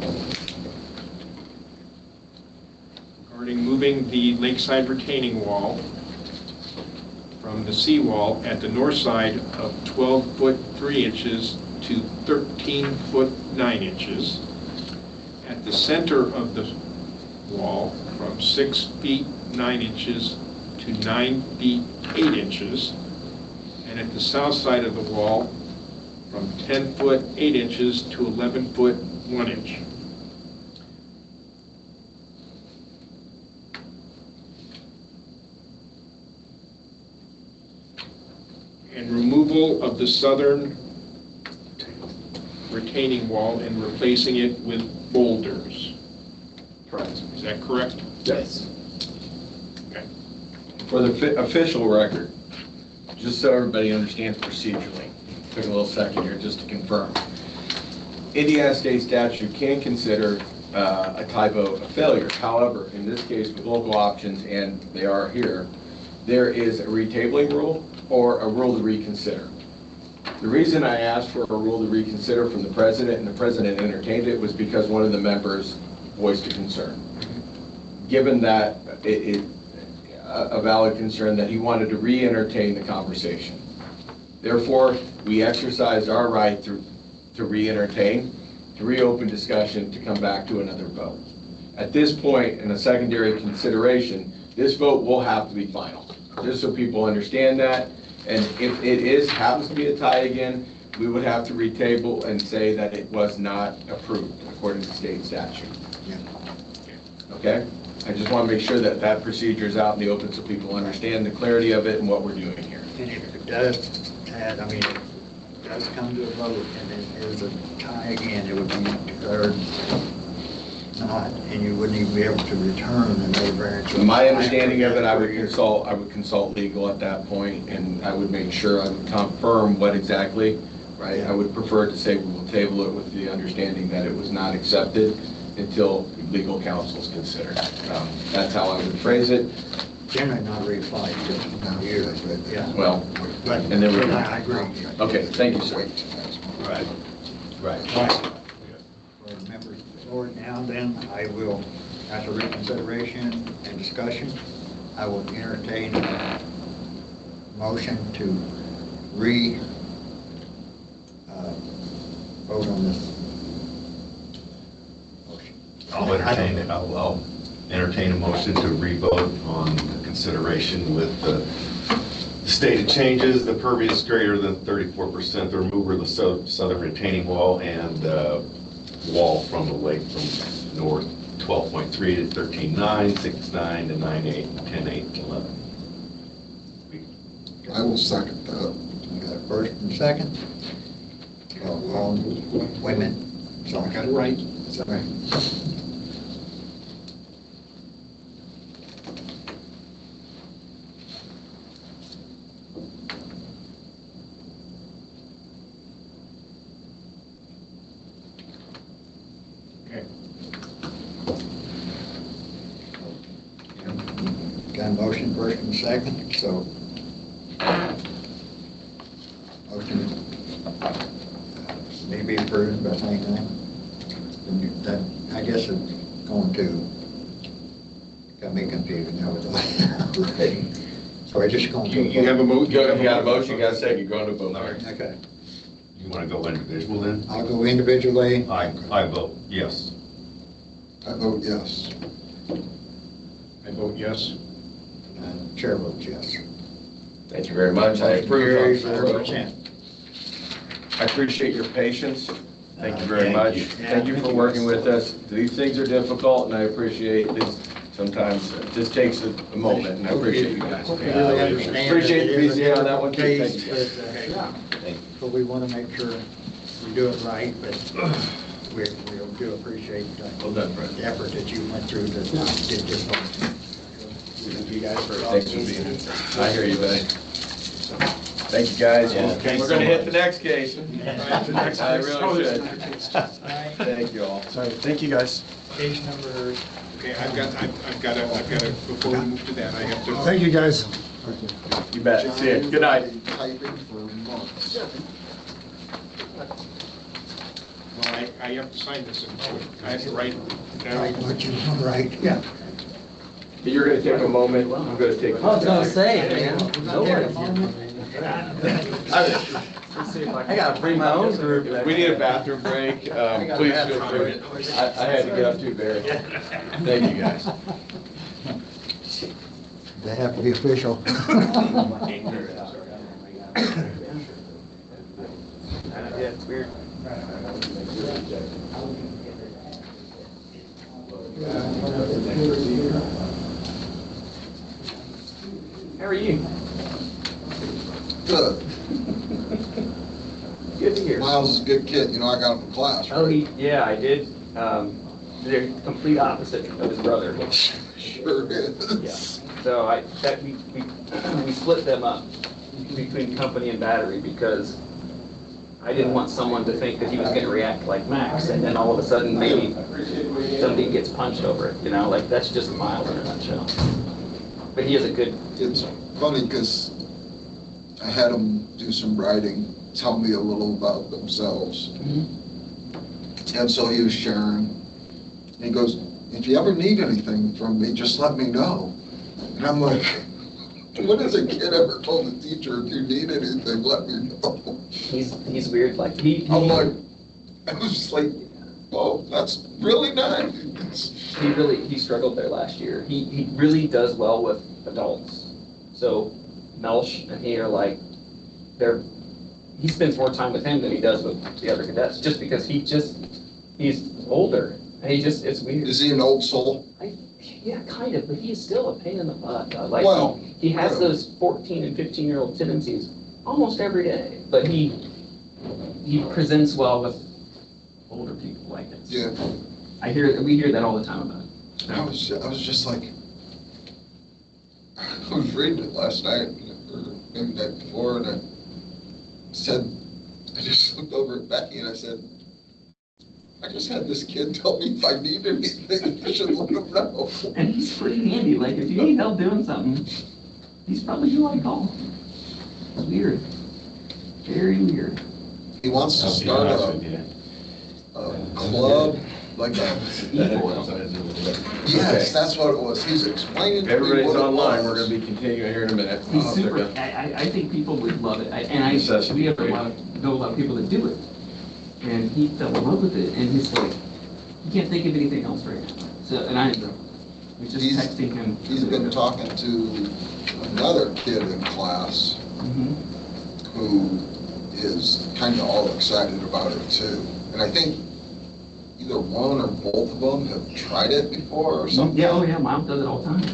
Regarding moving the lakeside retaining wall from the seawall at the north side of 12 foot 3 inches to 13 foot 9 inches. At the center of the wall from 6 feet 9 inches to 9 feet 8 inches. And at the south side of the wall from 10 foot 8 inches to 11 foot 1 inch. And removal of the southern retaining wall and replacing it with boulders. Correct. Is that correct? Yes. Okay. For the official record, just so everybody understands procedurally, took a little second here just to confirm. Indiana state statute can consider a typo a failure. However, in this case with local options, and they are here, there is a retabling rule or a rule to reconsider. The reason I asked for a rule to reconsider from the president, and the president entertained it, was because one of the members voiced a concern. Given that a valid concern that he wanted to re-entertain the conversation. Therefore, we exercised our right to re-entertain, to reopen discussion, to come back to another vote. At this point, in a secondary consideration, this vote will have to be final, just so people understand that. And if it happens to be a tie again, we would have to retable and say that it was not approved according to state statute. Yeah. Okay? I just want to make sure that that procedure is out in the open so people understand the clarity of it and what we're doing here. And if it does, Tad, I mean, if it does come to a vote and it is a tie again, it would be declared not, and you wouldn't even be able to return another variance. My understanding of it, I would consult legal at that point, and I would make sure, I would confirm what exactly, right? I would prefer to say we will table it with the understanding that it was not accepted until legal counsel is considered. That's how I would phrase it. Generally not reapplied, just down here, but yeah. Well, But, and then we I agree. Okay, thank you, sir. Right. Right. For the members of the board now, then, I will, after reconsideration and discussion, I will entertain a motion to vote on this motion. I'll entertain it. I'll entertain a motion to re-vote on the consideration with the stated changes, the pervious greater than 34%, the removal of the southern retaining wall, and wall from the lake from north 12.3 to 13.9, 6.9 to 9.8, 10.8 to 11. I will second that. You got a first and second? Wait a minute. So I got it right? Sorry. Okay. Got a motion first and second, so motion may be approved by saying that. I guess it's going to, got me confused now with the way. So we're just going to. You have a motion? You got a motion, you got a second, you're going to vote. Okay. You want to go individual then? I'll go individually. I vote yes. I vote yes. I vote yes. And chair votes yes. Thank you very much. I Carries approve. 4%. I appreciate your patience. Thank you very much. you. Thank you for working with us. These things are difficult, and I appreciate this. Sometimes it just takes a moment, and I appreciate you guys. Hope you really understand Appreciate that the it is a BZA on that one, too. difficult Thank you. case, but we want to make sure we do it right, but we do appreciate Well done, Fred. the effort that you went through to get this on. Thank you guys for. Thanks for being here. I hear you, buddy. Thank you, guys. We're gonna hit the next case. I really should. Thank you all. Sorry, thank you, guys. Case number. Okay, I've got to, before we move to that, I have to. Thank you, guys. You bet. See you. Good night. Johnny's been typing for months. Well, I have to sign this, and I have to write it down. Right, what you want, right, yeah. You're gonna take a moment, I'm gonna take. I was gonna say, man, no worries. I gotta bring my own group. We need a bathroom break. Please feel free. I had to get up too, Barry. Thank you, guys. They have to be official. Yeah, it's weird. How are you? Good. Good to hear. Miles is a good kid, you know, I got him in class. Oh, yeah, I did. The complete opposite of his brother. Sure is. Yeah. So we split them up between company and battery because I didn't want someone to think that he was going to react like Max, and then all of a sudden maybe somebody gets punched over it. You know, like that's just Miles in a nutshell. But he is a good. It's funny because I had him do some writing, tell me a little about themselves. And so he was sharing, and he goes, if you ever need anything from me, just let me know. And I'm like, when has a kid ever told a teacher, if you need anything, let me know? He's weird. Like I'm like, I was just like, oh, that's really nice. he struggled there last year. He really does well with adults. So Melch and he are like, he spends more time with him than he does with the other cadets, just because he's older. And it's weird. Is he an old soul? Yeah, kind of, but he's still a pain in the butt. Like, Well, he has those 14 and 15-year-old tendencies almost every day, but he presents well with older people like this. Yeah. We hear that all the time about it. So. I was just like, I was reading it last night, or maybe the night before, and I just looked over at Becky and I said, I just had this kid tell me if I need anything, I should let him know. And he's pretty handy. Like, if you need help doing something, he's probably who I call. It's weird. Very weird. He wants to start a club, like a, yes, that's what it was. He's explaining to me Everybody's what it online, was. we're gonna be continuing here in a minute. He's super. I think people would love it. We have know a lot of people that do it. And he fell in love with it, and he's like, he can't think of anything else right now. So, and I was just texting him. He's been talking to another kid in class who is kind of all excited about it too. And I think either one or both of them have tried it before or something. Yeah, oh yeah, Mom does it all the time.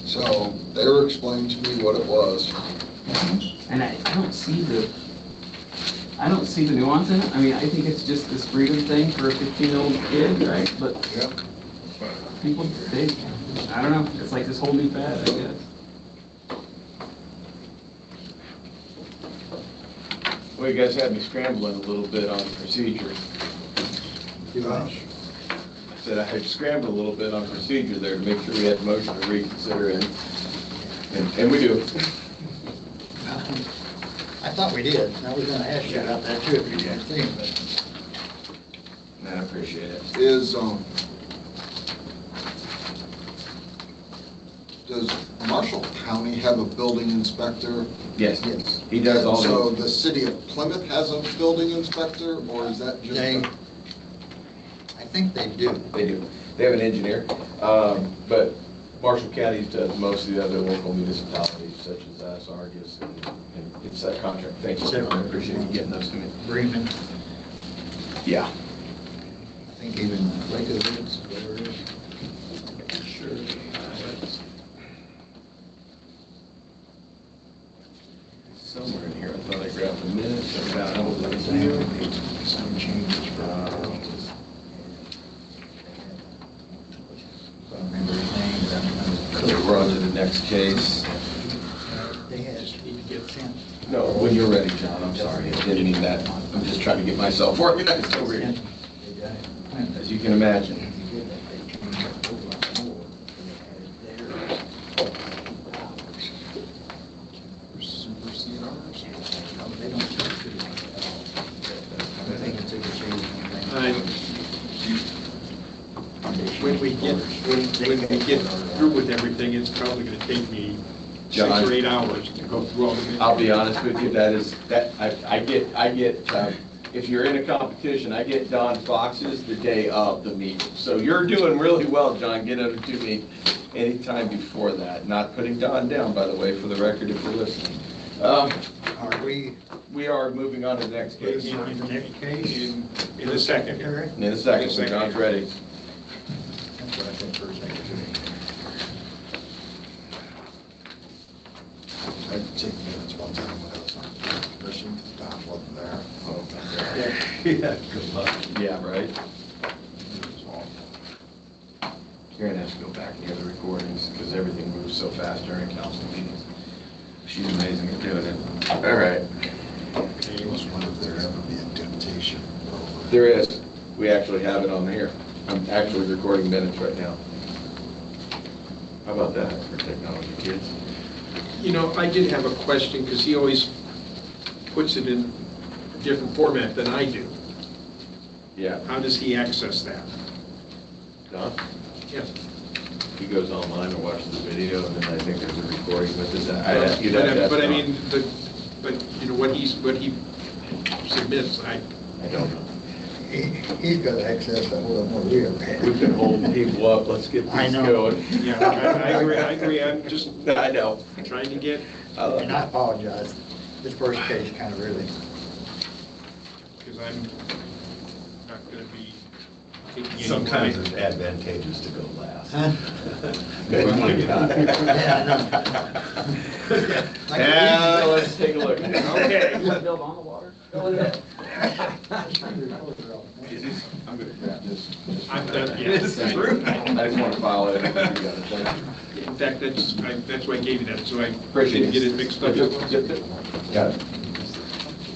So they were explaining to me what it was. And I don't see the nuance in it. I mean, I think it's just this freedom thing for a 15-year-old kid, right? But people, I don't know, it's like this whole new fad, I guess. Well, you guys had me scrambling a little bit on procedure. I said I had scrambled a little bit on procedure there to make sure we had motion to reconsider, and we do. I thought we did. I was gonna ask you about that too, if you didn't think, but. I appreciate it. Does Marshall County have a building inspector? Yes. Yes. He does all So the. the city of Plymouth has a building inspector, or is that just? I think they do. They do. They have an engineer, but Marshall County does most of the other local municipalities, such as us, Argus, and it's that contract. Thank you, sir. I appreciate you getting those to me. Bremen, Yeah. I think even Lake of Woods, whatever it is. Sure. Somewhere in here, I thought I grabbed the minutes. I found all those in here. Some changes for. I don't remember his name, but I So we're on to the next case. They had to get sent. No, when you're ready, John, I'm sorry, I didn't mean that. I'm just trying to get myself organized over here, as you can imagine. when we get through with everything, it's probably gonna take me 6 John. or 8 hours to go through all the minutes. I'll be honest with you, I get, if you're in a competition, I get Don Fox's the day of the meeting. So you're doing really well, John, get them to me anytime before that. Not putting Don down, by the way, for the record, if you're listening. Are we We are moving on to the next case. in the next case? In the second. Secretary? In a second, so John's ready. That's what I said for a second. I'd take minutes one time when I was on commission, because Don wasn't there. Yeah, good luck. Yeah, right. Karen has to go back and hear the recordings, because everything moves so fast during council meetings. She's amazing at doing it. All right. He was one of there ever be a temptation. There is. We actually have it on here. I'm actually recording minutes right now. How about that for technology, kids? You know, I did have a question, because he always puts it in a different format than I do. Yeah. How does he access that? Don? Yeah. He goes online and watches the video, and then I think there's a recording with it. But I mean, but you know, what he submits, I don't know. He's got access to a little more real. We've been holding people up. Let's get I these know. going. yeah, I agree, I'm just I know. trying to get, And I apologize. This first case kind of really, because I'm not gonna be taking any Sometimes more. it's advantageous to go last. huh? Now, let's take a look. Okay. You want to build on the water? Go ahead. I'm gonna grab this. I'm done, yeah. This is true. I just want to file it. In fact, that's why I gave you that, so I Appreciate didn't get it mixed up. Got it.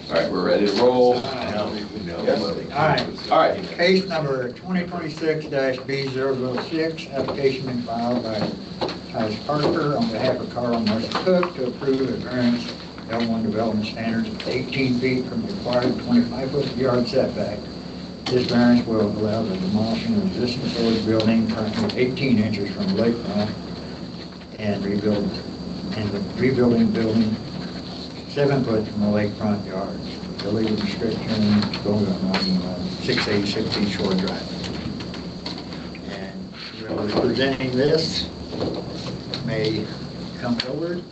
All right, we're ready to roll. All right. All right. Case number 2026-B006, application been filed by Tyus Parker on behalf of Carl and Marcia Cook to approve a variance L1 development standards of 18 feet from the required 25-foot yard setback. This variance will allow the demolition of existing storage building currently 18 inches from the lakefront and rebuilding building 7 foot from the lakefront yards. The legal restriction going on 686 East Shore Drive. And whoever is presenting this may come forward.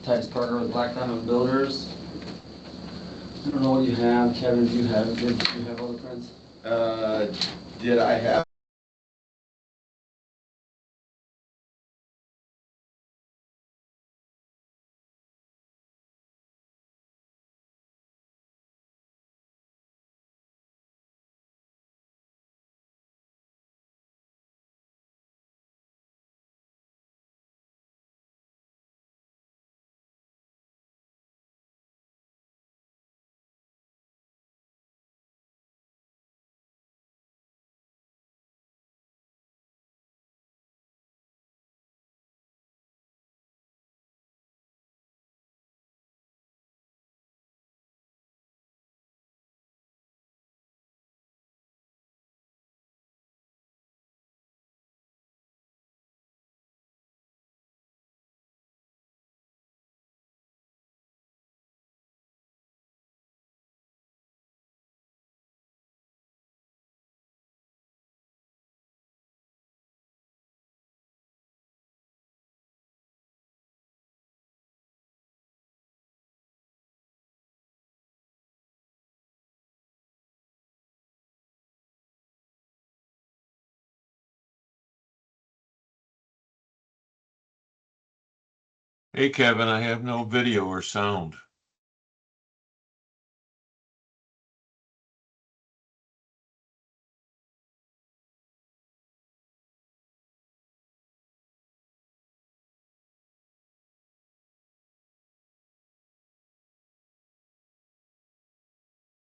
Tyus Parker with Black Diamond Builders. I don't know what you have, Kevin, did you have all the prints? Did I have? Hey, Kevin, I have no video or sound.